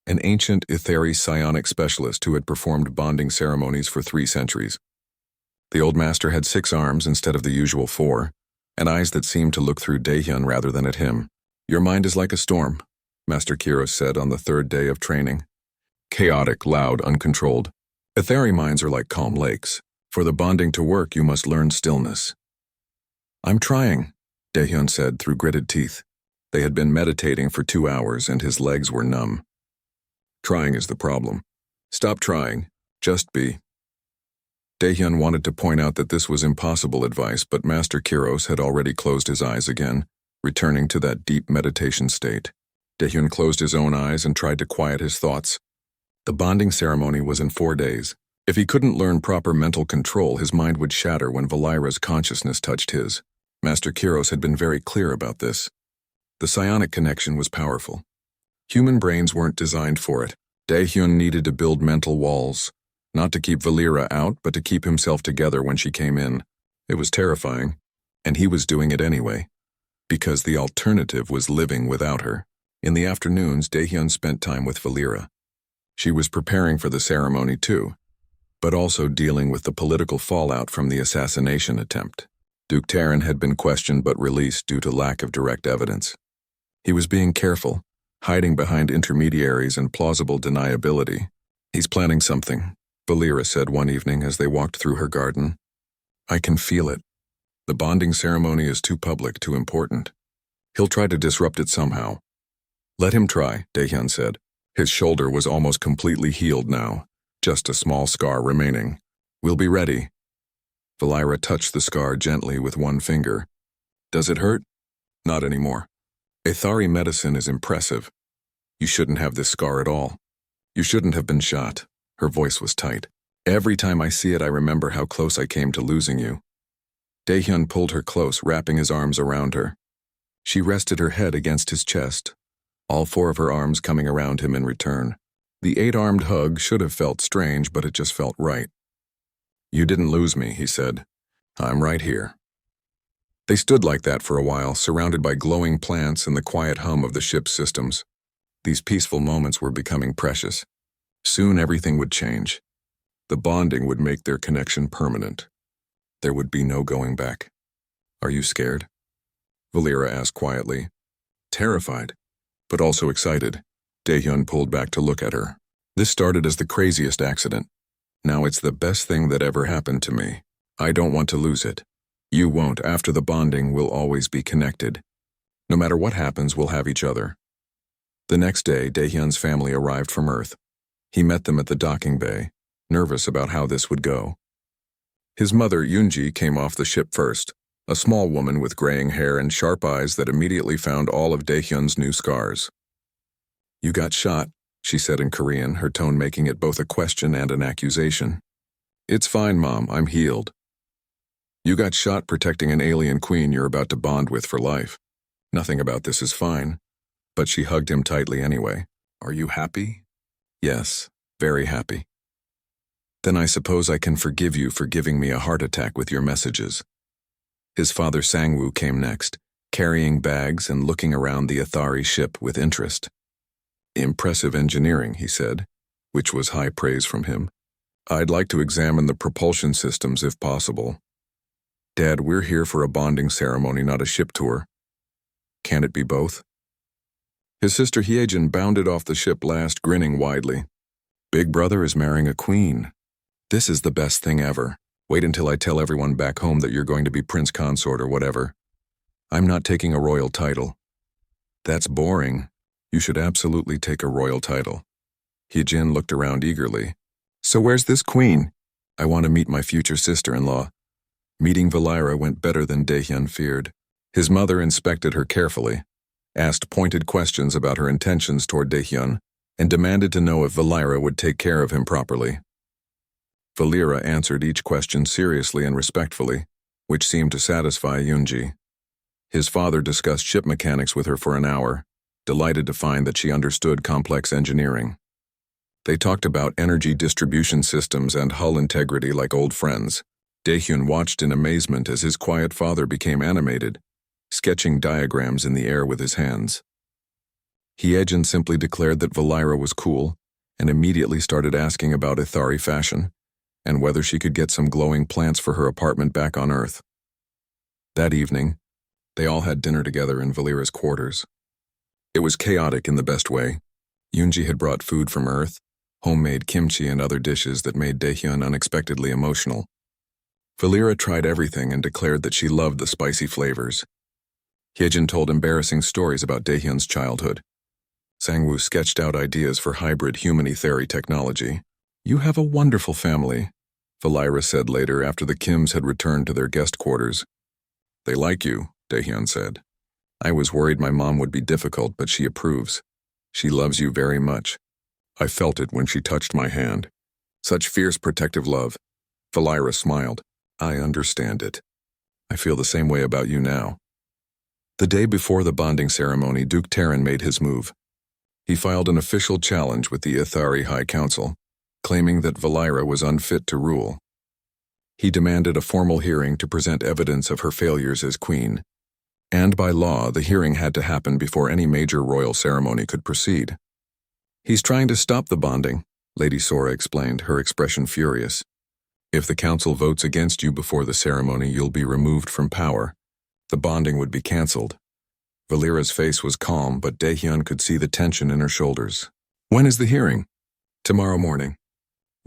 an ancient Etheri psionic specialist who had performed bonding ceremonies for 3 centuries. The old master had 6 arms instead of the usual 4, and eyes that seemed to look through Daehyun rather than at him. Your mind is like a storm, Master Kiros said on the 3rd day of training. Chaotic, loud, uncontrolled. Etheri minds are like calm lakes. For the bonding to work, you must learn stillness. I'm trying, Daehyun said through gritted teeth. They had been meditating for 2 hours and his legs were numb. Trying is the problem. Stop trying. Just be. Daehyun wanted to point out that this was impossible advice, but Master Kiros had already closed his eyes again, returning to that deep meditation state. Daehyun closed his own eyes and tried to quiet his thoughts. The bonding ceremony was in 4 days. If he couldn't learn proper mental control, his mind would shatter when Valera's consciousness touched his. Master Kiros had been very clear about this. The psionic connection was powerful. Human brains weren't designed for it. Daehyun needed to build mental walls, not to keep Valera out, but to keep himself together when she came in. It was terrifying, and he was doing it anyway, because the alternative was living without her. In the afternoons, Daehyun spent time with Valera. She was preparing for the ceremony too, but also dealing with the political fallout from the assassination attempt. Duke Terran had been questioned but released due to lack of direct evidence. He was being careful, hiding behind intermediaries and plausible deniability. He's planning something, Valera said one evening as they walked through her garden. I can feel it. The bonding ceremony is too public, too important. He'll try to disrupt it somehow. Let him try, Daehyun said. His shoulder was almost completely healed now, just a small scar remaining. We'll be ready. Valira touched the scar gently with one finger. Does it hurt? Not anymore. Athari medicine is impressive. You shouldn't have this scar at all. You shouldn't have been shot. Her voice was tight. Every time I see it, I remember how close I came to losing you. Daehyun pulled her close, wrapping his arms around her. She rested her head against his chest, all four of her arms coming around him in return. The 8-armed hug should have felt strange, but it just felt right. You didn't lose me, he said. I'm right here. They stood like that for a while, surrounded by glowing plants and the quiet hum of the ship's systems. These peaceful moments were becoming precious. Soon everything would change. The bonding would make their connection permanent. There would be no going back. Are you scared? Valira asked quietly. Terrified, but also excited. Daehyun pulled back to look at her. This started as the craziest accident. Now it's the best thing that ever happened to me. I don't want to lose it. You won't. After the bonding, we'll always be connected. No matter what happens, we'll have each other. The next day, Daehyun's family arrived from Earth. He met them at the docking bay, nervous about how this would go. His mother, Yoonji, came off the ship first, a small woman with graying hair and sharp eyes that immediately found all of Daehyun's new scars. You got shot, she said in Korean, her tone making it both a question and an accusation. It's fine, Mom, I'm healed. You got shot protecting an alien queen you're about to bond with for life. Nothing about this is fine. But she hugged him tightly anyway. Are you happy? Yes, very happy. Then I suppose I can forgive you for giving me a heart attack with your messages. His father Sangwoo came next, carrying bags and looking around the Athari ship with interest. Impressive engineering, he said, which was high praise from him. I'd like to examine the propulsion systems if possible. Dad, we're here for a bonding ceremony, not a ship tour. Can it be both? His sister Hyejin bounded off the ship last, grinning widely. Big brother is marrying a queen. This is the best thing ever. Wait until I tell everyone back home that you're going to be prince consort or whatever. I'm not taking a royal title. That's boring. You should absolutely take a royal title. Hyejin looked around eagerly. So where's this queen? I want to meet my future sister-in-law. Meeting Valira went better than Daehyun feared. His mother inspected her carefully, asked pointed questions about her intentions toward Daehyun, and demanded to know if Valira would take care of him properly. Valira answered each question seriously and respectfully, which seemed to satisfy Yoonji. His father discussed ship mechanics with her for an hour, delighted to find that she understood complex engineering. They talked about energy distribution systems and hull integrity like old friends. Daehyun watched in amazement as his quiet father became animated, sketching diagrams in the air with his hands. Hyejin simply declared that Valira was cool and immediately started asking about Athari fashion and whether she could get some glowing plants for her apartment back on Earth. That evening, they all had dinner together in Valira's quarters. It was chaotic in the best way. Yoonji had brought food from Earth, homemade kimchi and other dishes that made Daehyun unexpectedly emotional. Valira tried everything and declared that she loved the spicy flavors. Hyejin told embarrassing stories about Daehyun's childhood. Sangwoo sketched out ideas for hybrid human Athari technology. You have a wonderful family, Valira said later after the Kims had returned to their guest quarters. They like you, Daehyun said. I was worried my mom would be difficult, but she approves. She loves you very much. I felt it when she touched my hand. Such fierce protective love. Valira smiled. I understand it. I feel the same way about you now. The day before the bonding ceremony, Duke Terran made his move. He filed an official challenge with the Athari High Council, claiming that Valira was unfit to rule. He demanded a formal hearing to present evidence of her failures as queen. And by law, the hearing had to happen before any major royal ceremony could proceed. He's trying to stop the bonding, Lady Sora explained, her expression furious. If the council votes against you before the ceremony, you'll be removed from power. The bonding would be cancelled. Valira's face was calm, but Daehyun could see the tension in her shoulders. When is the hearing? Tomorrow morning,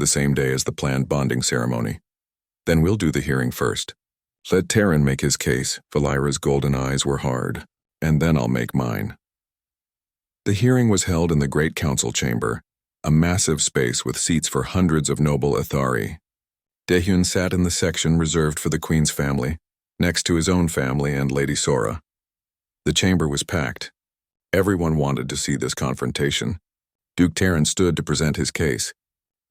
the same day as the planned bonding ceremony. Then we'll do the hearing first. Let Terran make his case. Valira's golden eyes were hard. And then I'll make mine. The hearing was held in the Great Council Chamber, a massive space with seats for hundreds of noble Athari. Daehyun sat in the section reserved for the Queen's family, next to his own family and Lady Sora. The chamber was packed. Everyone wanted to see this confrontation. Duke Terran stood to present his case.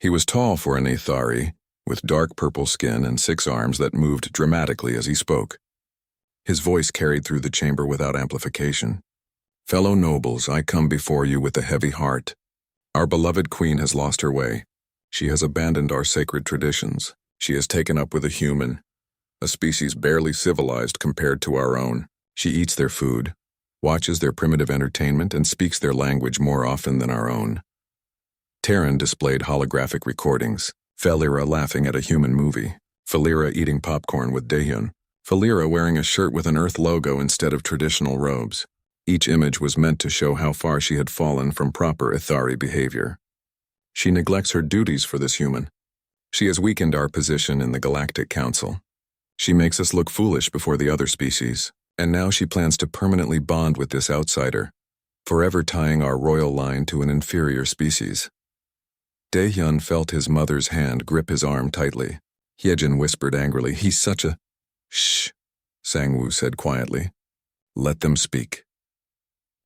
He was tall for an Athari, with dark purple skin and 6 arms that moved dramatically as he spoke. His voice carried through the chamber without amplification. Fellow nobles, I come before you with a heavy heart. Our beloved queen has lost her way. She has abandoned our sacred traditions. She has taken up with a human, a species barely civilized compared to our own. She eats their food, watches their primitive entertainment, and speaks their language more often than our own. Terran displayed holographic recordings, Felira laughing at a human movie, Felira eating popcorn with Daehyun, Felira wearing a shirt with an Earth logo instead of traditional robes. Each image was meant to show how far she had fallen from proper Athari behavior. She neglects her duties for this human. She has weakened our position in the Galactic Council. She makes us look foolish before the other species, and now she plans to permanently bond with this outsider, forever tying our royal line to an inferior species. Daehyun felt his mother's hand grip his arm tightly. Hyejin whispered angrily, "He's such a—" "Shh," Sangwoo said quietly. "Let them speak."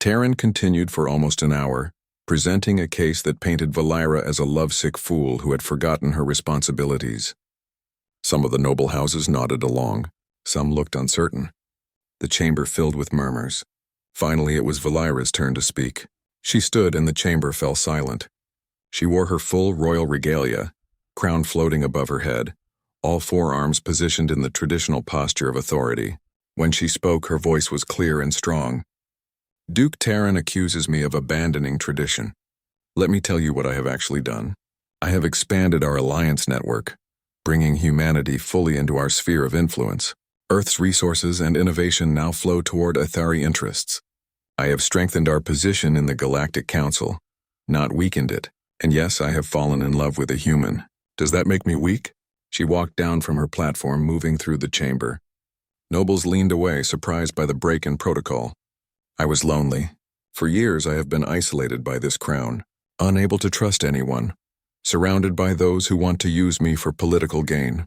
Terran continued for almost an hour, presenting a case that painted Valira as a lovesick fool who had forgotten her responsibilities. Some of the noble houses nodded along. Some looked uncertain. The chamber filled with murmurs. Finally, it was Valira's turn to speak. She stood and the chamber fell silent. She wore her full royal regalia, crown floating above her head, all 4 arms positioned in the traditional posture of authority. When she spoke, her voice was clear and strong. Duke Terran accuses me of abandoning tradition. Let me tell you what I have actually done. I have expanded our alliance network, bringing humanity fully into our sphere of influence. Earth's resources and innovation now flow toward Athari interests. I have strengthened our position in the Galactic Council, not weakened it. And yes, I have fallen in love with a human. Does that make me weak? She walked down from her platform, moving through the chamber. Nobles leaned away, surprised by the break in protocol. I was lonely. For years I have been isolated by this crown, unable to trust anyone, surrounded by those who want to use me for political gain.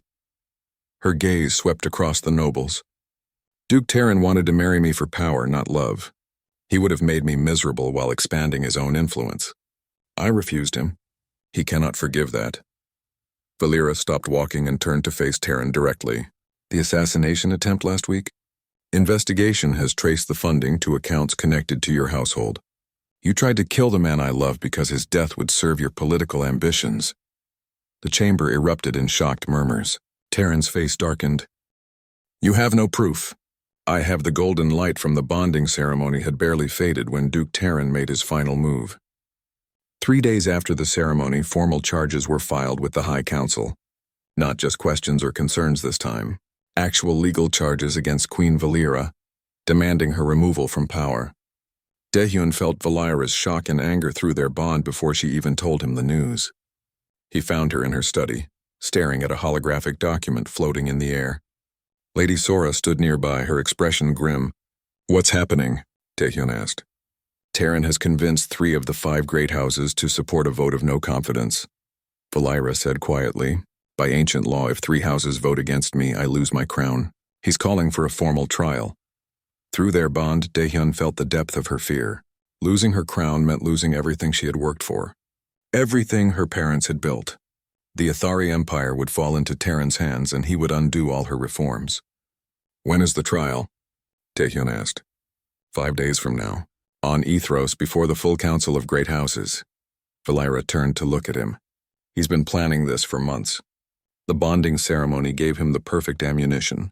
Her gaze swept across the nobles. Duke Terran wanted to marry me for power, not love. He would have made me miserable while expanding his own influence. I refused him. He cannot forgive that. Valira stopped walking and turned to face Terran directly. The assassination attempt last week? Investigation has traced the funding to accounts connected to your household. You tried to kill the man I love because his death would serve your political ambitions. The chamber erupted in shocked murmurs. Terran's face darkened. You have no proof. I have the golden light from the bonding ceremony had barely faded when Duke Terran made his final move. 3 days after the ceremony, formal charges were filed with the High Council. Not just questions or concerns this time. Actual legal charges against Queen Valira, demanding her removal from power. Daehyun felt Valira's shock and anger through their bond before she even told him the news. He found her in her study, staring at a holographic document floating in the air. Lady Sora stood nearby, her expression grim. What's happening? Daehyun asked. Terran has convinced 3 of the 5 great houses to support a vote of no confidence. Valira said quietly, by ancient law, if 3 houses vote against me, I lose my crown. He's calling for a formal trial. Through their bond, Daehyun felt the depth of her fear. Losing her crown meant losing everything she had worked for. Everything her parents had built. The Athari Empire would fall into Terran's hands and he would undo all her reforms. When is the trial? Daehyun asked. 5 days from now. On Ethros, before the full council of great houses. Valira turned to look at him. He's been planning this for months. The bonding ceremony gave him the perfect ammunition.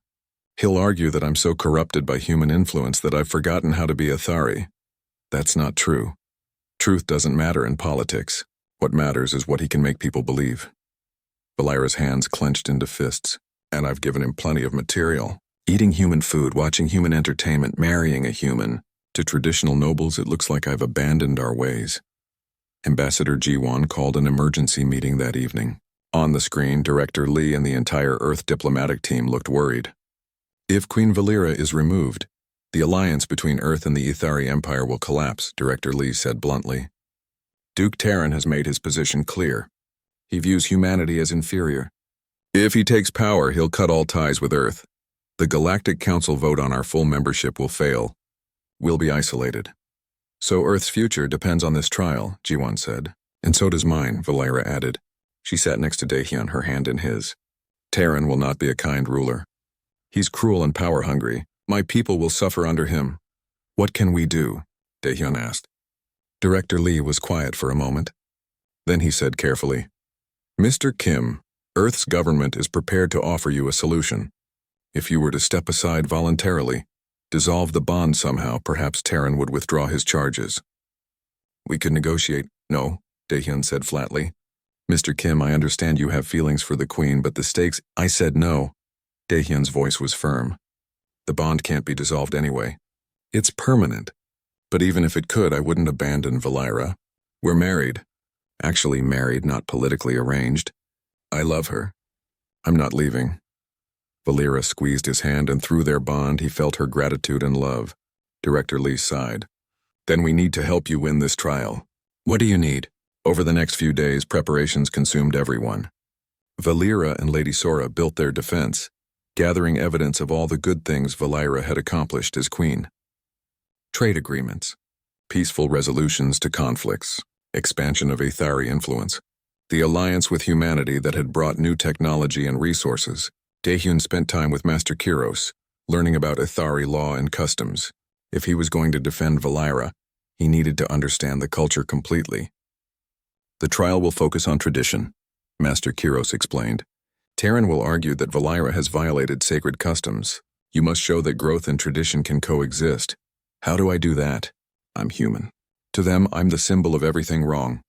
He'll argue that I'm so corrupted by human influence that I've forgotten how to be Athari. That's not true. Truth doesn't matter in politics. What matters is what he can make people believe. Valira's hands clenched into fists, and I've given him plenty of material. Eating human food, watching human entertainment, marrying a human. To traditional nobles, it looks like I've abandoned our ways. Ambassador Jiwon called an emergency meeting that evening. On the screen, Director Lee and the entire Earth diplomatic team looked worried. If Queen Valera is removed, the alliance between Earth and the Ethari Empire will collapse, Director Lee said bluntly. Duke Terran has made his position clear. He views humanity as inferior. If he takes power, he'll cut all ties with Earth. The Galactic Council vote on our full membership will fail. We'll be isolated. So Earth's future depends on this trial, Ji-won said. And so does mine, Valera added. She sat next to Daehyun, her hand in his. Terran will not be a kind ruler. He's cruel and power-hungry. My people will suffer under him. What can we do? Daehyun asked. Director Lee was quiet for a moment. Then he said carefully, Mr. Kim, Earth's government is prepared to offer you a solution. If you were to step aside voluntarily, dissolve the bond somehow, perhaps Terran would withdraw his charges. We could negotiate. No, Daehyun said flatly. Mr. Kim, I understand you have feelings for the Queen, but the stakes— I said no. Daehyun's voice was firm. The bond can't be dissolved anyway. It's permanent. But even if it could, I wouldn't abandon Valera. We're married. Actually married, not politically arranged. I love her. I'm not leaving. Valera squeezed his hand, and through their bond he felt her gratitude and love. Director Lee sighed. Then we need to help you win this trial. What do you need? Over the next few days, preparations consumed everyone. Valera and Lady Sora built their defense, gathering evidence of all the good things Valera had accomplished as queen. Trade agreements, peaceful resolutions to conflicts, expansion of Ethari influence, the alliance with humanity that had brought new technology and resources. Daehyun spent time with Master Kiros, learning about Ethari law and customs. If he was going to defend Valera, he needed to understand the culture completely. The trial will focus on tradition, Master Kiros explained. Terran will argue that Valera has violated sacred customs. You must show that growth and tradition can coexist. How do I do that? I'm human. To them, I'm the symbol of everything wrong.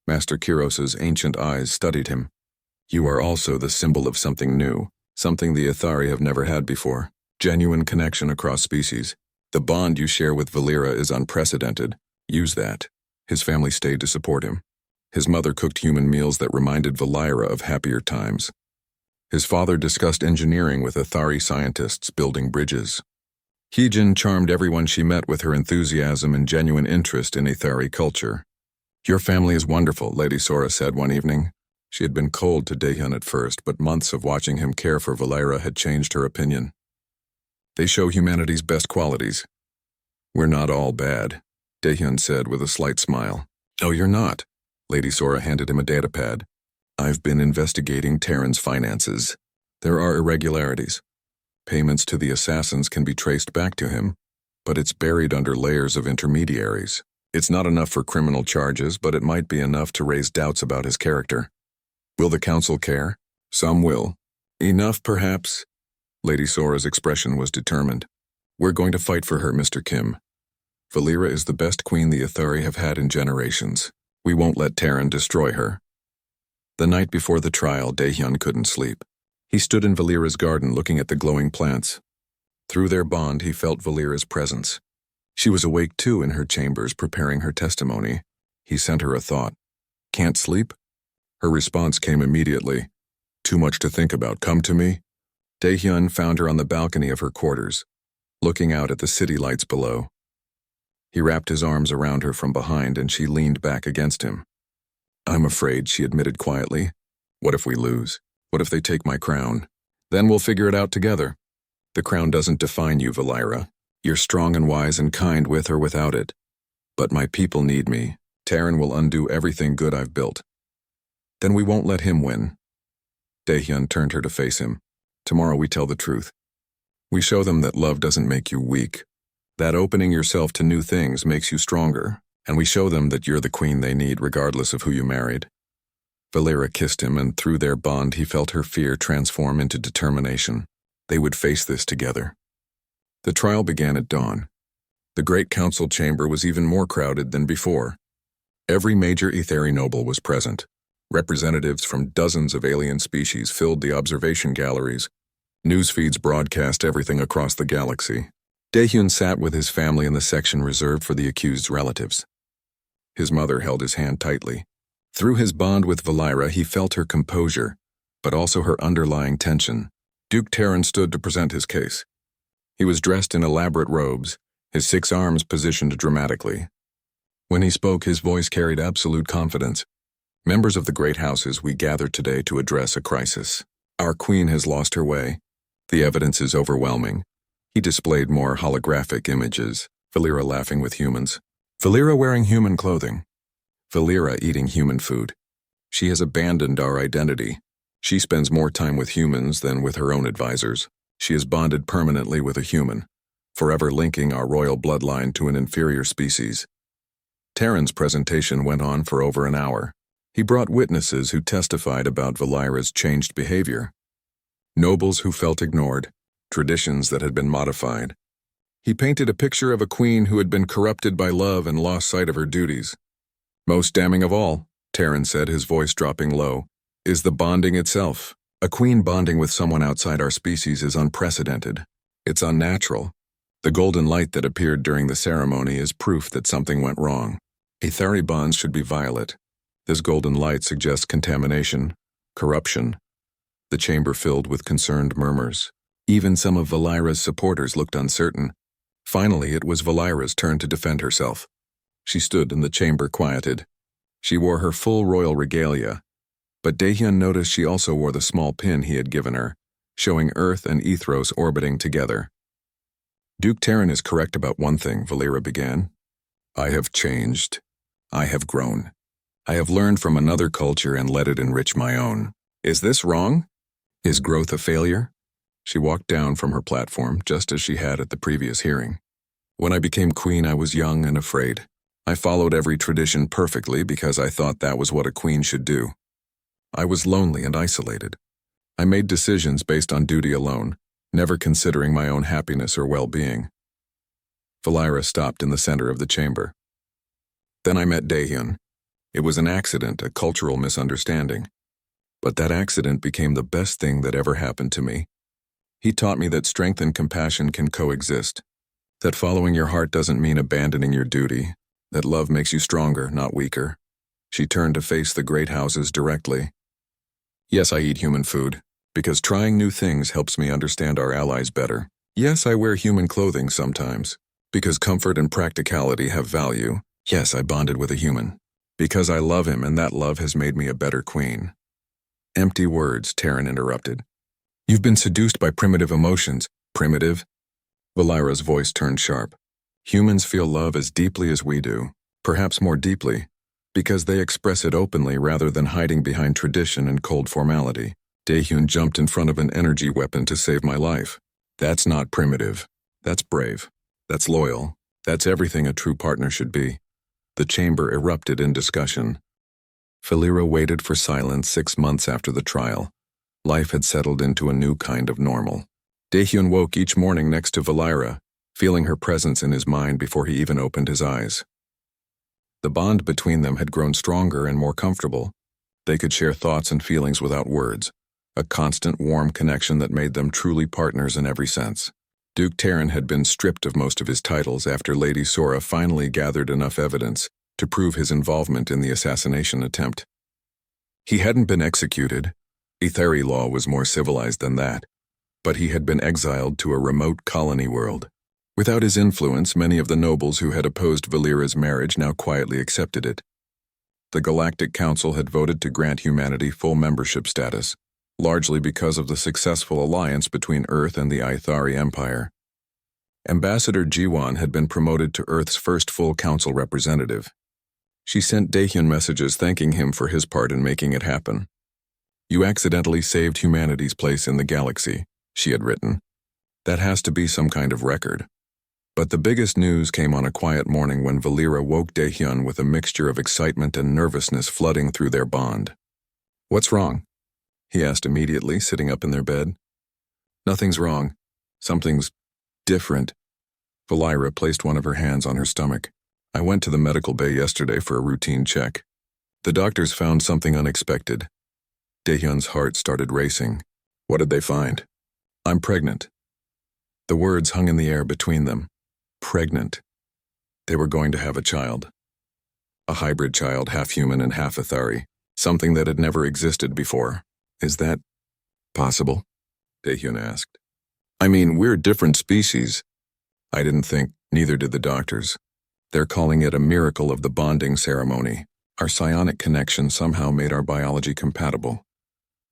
Master Kiros's ancient eyes studied him. You are also the symbol of something new, something the Ethari have never had before. Genuine connection across species. The bond you share with Valera is unprecedented. Use that. His family stayed to support him. His mother cooked human meals that reminded Valera of happier times. His father discussed engineering with Ethari scientists building bridges. Heejin charmed everyone she met with her enthusiasm and genuine interest in Ethari culture. Your family is wonderful, Lady Sora said one evening. She had been cold to Daehyun at first, but months of watching him care for Valera had changed her opinion. They show humanity's best qualities. We're not all bad, Daehyun said with a slight smile. Oh, you're not. Lady Sora handed him a datapad. I've been investigating Terran's finances. There are irregularities. Payments to the assassins can be traced back to him, but it's buried under layers of intermediaries. It's not enough for criminal charges, but it might be enough to raise doubts about his character. Will the council care? Some will. Enough, perhaps? Lady Sora's expression was determined. We're going to fight for her, Mr. Kim. Valera is the best queen the Ethari have had in generations. We won't let Terran destroy her. The night before the trial, Daehyun couldn't sleep. He stood in Valera's garden looking at the glowing plants. Through their bond, he felt Valera's presence. She was awake too in her chambers, preparing her testimony. He sent her a thought. Can't sleep? Her response came immediately. Too much to think about. Come to me. Daehyun found her on the balcony of her quarters, looking out at the city lights below. He wrapped his arms around her from behind and she leaned back against him. I'm afraid, she admitted quietly. What if we lose? What if they take my crown? Then we'll figure it out together. The crown doesn't define you, Valera. You're strong and wise and kind with or without it. But my people need me. Terran will undo everything good I've built. Then we won't let him win. Daehyun turned her to face him. Tomorrow we tell the truth. We show them that love doesn't make you weak. That opening yourself to new things makes you stronger. And we show them that you're the queen they need regardless of who you married. Valera kissed him, and through their bond he felt her fear transform into determination. They would face this together. The trial began at dawn. The great council chamber was even more crowded than before. Every major Ethari noble was present. Representatives from dozens of alien species filled the observation galleries. News feeds broadcast everything across the galaxy. Daehyun sat with his family in the section reserved for the accused's relatives. His mother held his hand tightly. Through his bond with Valira, he felt her composure, but also her underlying tension. Duke Terran stood to present his case. He was dressed in elaborate robes, his 6 arms positioned dramatically. When he spoke, his voice carried absolute confidence. Members of the great houses, we gather today to address a crisis. Our queen has lost her way. The evidence is overwhelming. He displayed more holographic images. Valira laughing with humans. Valira wearing human clothing. Valira eating human food. She has abandoned our identity. She spends more time with humans than with her own advisors. She is bonded permanently with a human, forever linking our royal bloodline to an inferior species. Terran's presentation went on for over an hour. He brought witnesses who testified about Valira's changed behavior. Nobles who felt ignored, traditions that had been modified. He painted a picture of a queen who had been corrupted by love and lost sight of her duties. Most damning of all, Terran said, his voice dropping low, is the bonding itself. A queen bonding with someone outside our species is unprecedented. It's unnatural. The golden light that appeared during the ceremony is proof that something went wrong. Etheri bonds should be violet. This golden light suggests contamination, corruption. The chamber filled with concerned murmurs. Even some of Valira's supporters looked uncertain. Finally, it was Valira's turn to defend herself. She stood in the chamber quieted. She wore her full royal regalia, but Daehyun noticed she also wore the small pin he had given her, showing Earth and Ethros orbiting together. Duke Terran is correct about one thing, Valira began. I have changed. I have grown. I have learned from another culture and let it enrich my own. Is this wrong? Is growth a failure? She walked down from her platform, just as she had at the previous hearing. When I became queen, I was young and afraid. I followed every tradition perfectly because I thought that was what a queen should do. I was lonely and isolated. I made decisions based on duty alone, never considering my own happiness or well-being. Valira stopped in the center of the chamber. Then I met Daehyun. It was an accident, a cultural misunderstanding. But that accident became the best thing that ever happened to me. He taught me that strength and compassion can coexist, that following your heart doesn't mean abandoning your duty, that love makes you stronger, not weaker. She turned to face the great houses directly. Yes, I eat human food, because trying new things helps me understand our allies better. Yes, I wear human clothing sometimes, because comfort and practicality have value. Yes, I bonded with a human, because I love him and that love has made me a better queen. Empty words, Terran interrupted. You've been seduced by primitive emotions. Primitive? Valira's voice turned sharp. Humans feel love as deeply as we do, perhaps more deeply, because they express it openly rather than hiding behind tradition and cold formality. Daehyun jumped in front of an energy weapon to save my life. That's not primitive. That's brave. That's loyal. That's everything a true partner should be. The chamber erupted in discussion. Valira waited for silence 6 months after the trial. Life had settled into a new kind of normal. Daehyun woke each morning next to Valira, feeling her presence in his mind before he even opened his eyes. The bond between them had grown stronger and more comfortable. They could share thoughts and feelings without words, a constant warm connection that made them truly partners in every sense. Duke Terran had been stripped of most of his titles after Lady Sora finally gathered enough evidence to prove his involvement in the assassination attempt. He hadn't been executed. Etheri law was more civilized than that, but he had been exiled to a remote colony world. Without his influence, many of the nobles who had opposed Valira's marriage now quietly accepted it. The Galactic Council had voted to grant humanity full membership status, largely because of the successful alliance between Earth and the Ithari Empire. Ambassador Jiwan had been promoted to Earth's first full council representative. She sent Daehyun messages thanking him for his part in making it happen. You accidentally saved humanity's place in the galaxy, she had written. That has to be some kind of record. But the biggest news came on a quiet morning when Valira woke Daehyun with a mixture of excitement and nervousness flooding through their bond. What's wrong? He asked immediately, sitting up in their bed. Nothing's wrong. Something's different. Valira placed one of her hands on her stomach. I went to the medical bay yesterday for a routine check. The doctors found something unexpected. Daehyun's heart started racing. What did they find? I'm pregnant. The words hung in the air between them. Pregnant. They were going to have a child. A hybrid child, half human and half Ethari. Something that had never existed before. Is that possible? Daehyun asked. I mean, we're different species. I didn't think, neither did the doctors. They're calling it a miracle of the bonding ceremony. Our psionic connection somehow made our biology compatible.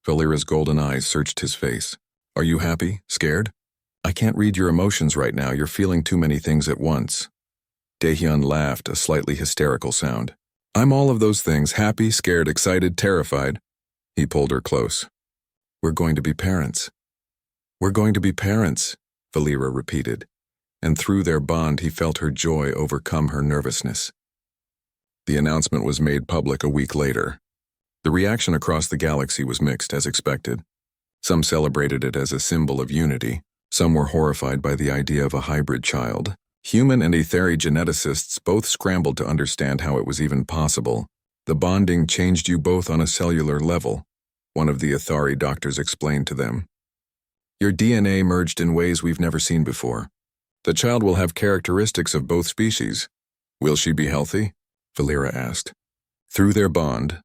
Valera's golden eyes searched his face. Are you happy? Scared? I can't read your emotions right now. You're feeling too many things at once. Daehyun laughed, a slightly hysterical sound. I'm all of those things, happy, scared, excited, terrified. He pulled her close. We're going to be parents. We're going to be parents, Valera repeated, and through their bond he felt her joy overcome her nervousness. The announcement was made public a week later. The reaction across the galaxy was mixed, as expected. Some celebrated it as a symbol of unity. Some were horrified by the idea of a hybrid child. Human and Etheri geneticists both scrambled to understand how it was even possible. The bonding changed you both on a cellular level, one of the Ethari doctors explained to them. Your DNA merged in ways we've never seen before. The child will have characteristics of both species. Will she be healthy? Valera asked. Through their bond,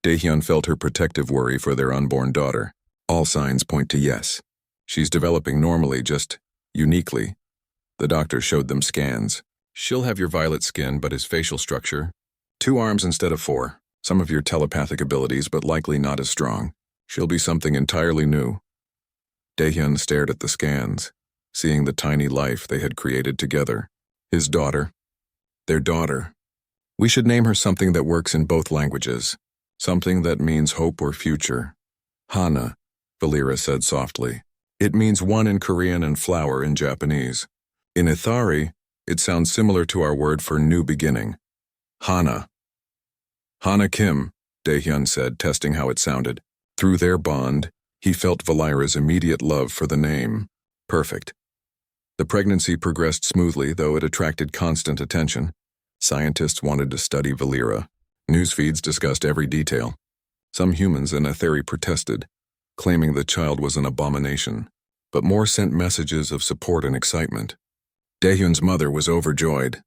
Daehyun felt her protective worry for their unborn daughter. All signs point to yes. She's developing normally, just uniquely. The doctor showed them scans. She'll have your violet skin, but his facial structure. 2 arms instead of 4. Some of your telepathic abilities, but likely not as strong. She'll be something entirely new. Daehyun stared at the scans, seeing the tiny life they had created together. His daughter. Their daughter. We should name her something that works in both languages. Something that means hope or future. Hana, Valera said softly. It means one in Korean and flower in Japanese. In Ethari, it sounds similar to our word for new beginning. Hana. Hana Kim, Daehyun said, testing how it sounded. Through their bond, he felt Valera's immediate love for the name. Perfect. The pregnancy progressed smoothly, though it attracted constant attention. Scientists wanted to study Valera. News feeds discussed every detail. Some humans in Etheri protested, claiming the child was an abomination, but more sent messages of support and excitement. Daehyun's mother was overjoyed.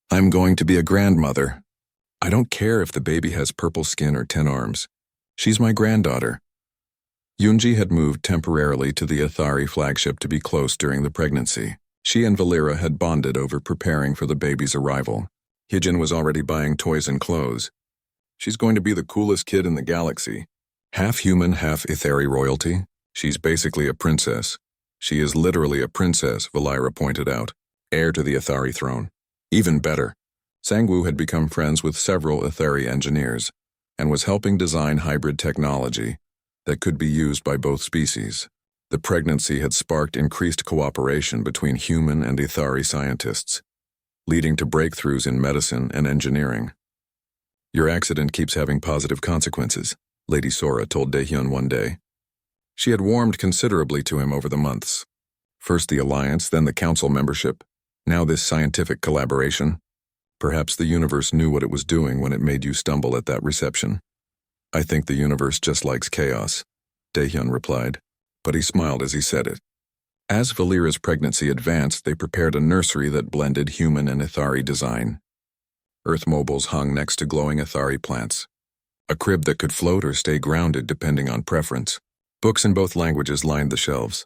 I'm going to be a grandmother. I don't care if the baby has purple skin or 10 arms. She's my granddaughter. Yoonji had moved temporarily to the Ethari flagship to be close during the pregnancy. She and Valera had bonded over preparing for the baby's arrival. Hyejin was already buying toys and clothes. She's going to be the coolest kid in the galaxy. Half human, half Etheri royalty. She's basically a princess. She is literally a princess, Valera pointed out. Heir to the Ethari throne. Even better, Sangwoo had become friends with several Etheri engineers and was helping design hybrid technology that could be used by both species. The pregnancy had sparked increased cooperation between human and Ethari scientists, leading to breakthroughs in medicine and engineering. Your accident keeps having positive consequences, Lady Sora told Daehyun one day. She had warmed considerably to him over the months. First the alliance, then the council membership, now this scientific collaboration. Perhaps the universe knew what it was doing when it made you stumble at that reception. I think the universe just likes chaos, Daehyun replied, but he smiled as he said it. As Valera's pregnancy advanced, they prepared a nursery that blended human and Ethari design. Earth mobiles hung next to glowing Ethari plants. A crib that could float or stay grounded depending on preference. Books in both languages lined the shelves.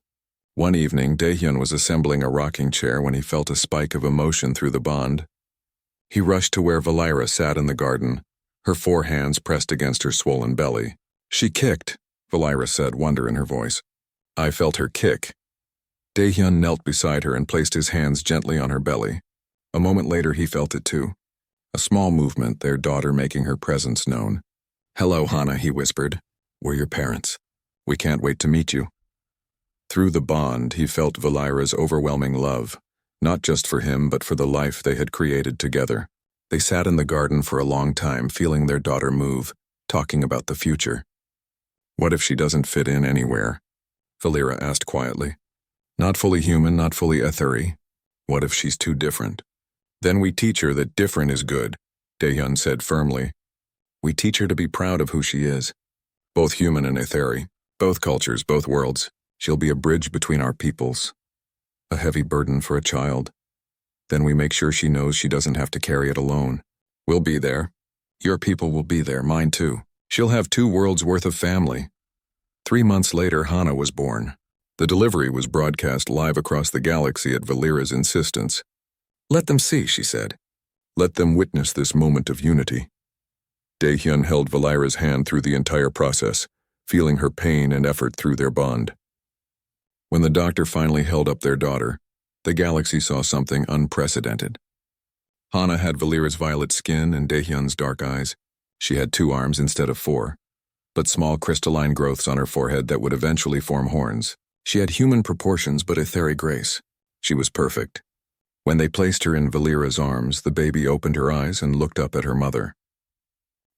One evening, Daehyun was assembling a rocking chair when he felt a spike of emotion through the bond. He rushed to where Valera sat in the garden, her 4 hands pressed against her swollen belly. She kicked, Valera said, wonder in her voice. I felt her kick. Daehyun knelt beside her and placed his hands gently on her belly. A moment later he felt it too. A small movement, their daughter making her presence known. Hello, Hana, he whispered. We're your parents. We can't wait to meet you. Through the bond, he felt Valera's overwhelming love, not just for him but for the life they had created together. They sat in the garden for a long time, feeling their daughter move, talking about the future. What if she doesn't fit in anywhere? Valera asked quietly. Not fully human, not fully Etheri. What if she's too different? Then we teach her that different is good, Daehyun said firmly. We teach her to be proud of who she is. Both human and Etheri, both cultures, both worlds. She'll be a bridge between our peoples. A heavy burden for a child. Then we make sure she knows she doesn't have to carry it alone. We'll be there. Your people will be there, mine too. She'll have 2 worlds worth of family. 3 months later, Hana was born. The delivery was broadcast live across the galaxy at Valera's insistence. Let them see, she said. Let them witness this moment of unity. Daehyun held Valera's hand through the entire process, feeling her pain and effort through their bond. When the doctor finally held up their daughter, the galaxy saw something unprecedented. Hana had Valera's violet skin and Daehyun's dark eyes. She had 2 arms instead of 4, but small crystalline growths on her forehead that would eventually form horns. She had human proportions but etheric grace. She was perfect. When they placed her in Valera's arms, the baby opened her eyes and looked up at her mother.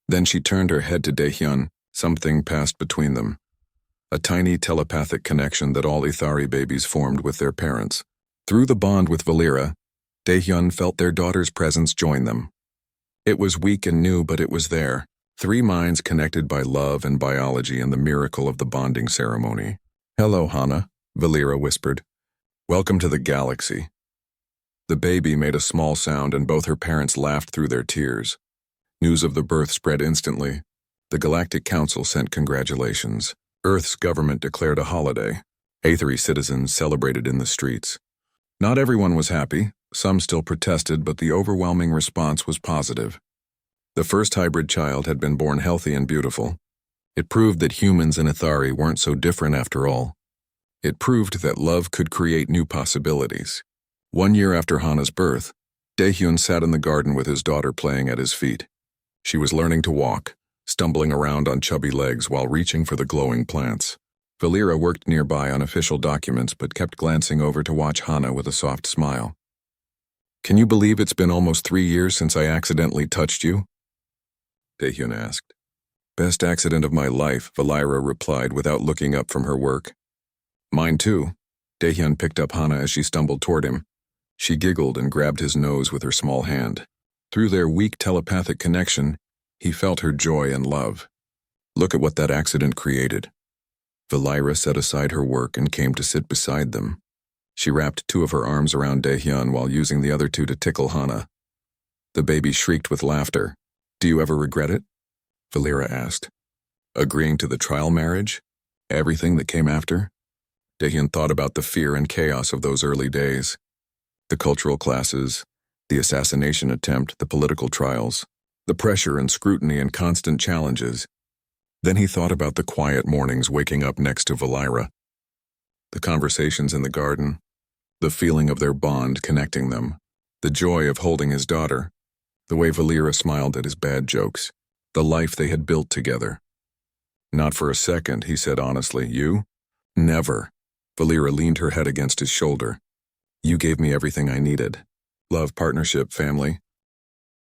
Then she turned her head to Daehyun. Something passed between them. A tiny telepathic connection that all Ithari babies formed with their parents. Through the bond with Valera, Daehyun felt their daughter's presence join them. It was weak and new, but it was there. 3 minds connected by love and biology and the miracle of the bonding ceremony. Hello, Hana, Valera whispered. Welcome to the galaxy. The baby made a small sound and both her parents laughed through their tears. News of the birth spread instantly. The Galactic Council sent congratulations. Earth's government declared a holiday. Aetheri citizens celebrated in the streets. Not everyone was happy. Some still protested, but the overwhelming response was positive. The first hybrid child had been born healthy and beautiful. It proved that humans and Ithari weren't so different after all. It proved that love could create new possibilities. 1 year after Hana's birth, Daehyun sat in the garden with his daughter playing at his feet. She was learning to walk, stumbling around on chubby legs while reaching for the glowing plants. Valera worked nearby on official documents but kept glancing over to watch Hana with a soft smile. Can you believe it's been almost 3 years since I accidentally touched you? Daehyun asked. Best accident of my life, Valera replied without looking up from her work. Mine too. Daehyun picked up Hana as she stumbled toward him. She giggled and grabbed his nose with her small hand. Through their weak telepathic connection, he felt her joy and love. Look at what that accident created. Valera set aside her work and came to sit beside them. She wrapped 2 of her arms around Daehyun while using the other 2 to tickle Hana. The baby shrieked with laughter. Do you ever regret it? Valera asked. Agreeing to the trial marriage? Everything that came after? Daehyun thought about the fear and chaos of those early days. The cultural classes, the assassination attempt, the political trials, the pressure and scrutiny and constant challenges. Then he thought about the quiet mornings waking up next to Valera, the conversations in the garden, the feeling of their bond connecting them, the joy of holding his daughter, the way Valera smiled at his bad jokes, the life they had built together. Not for a second, he said honestly. You? Never. Valera leaned her head against his shoulder. You gave me everything I needed. Love, partnership, family.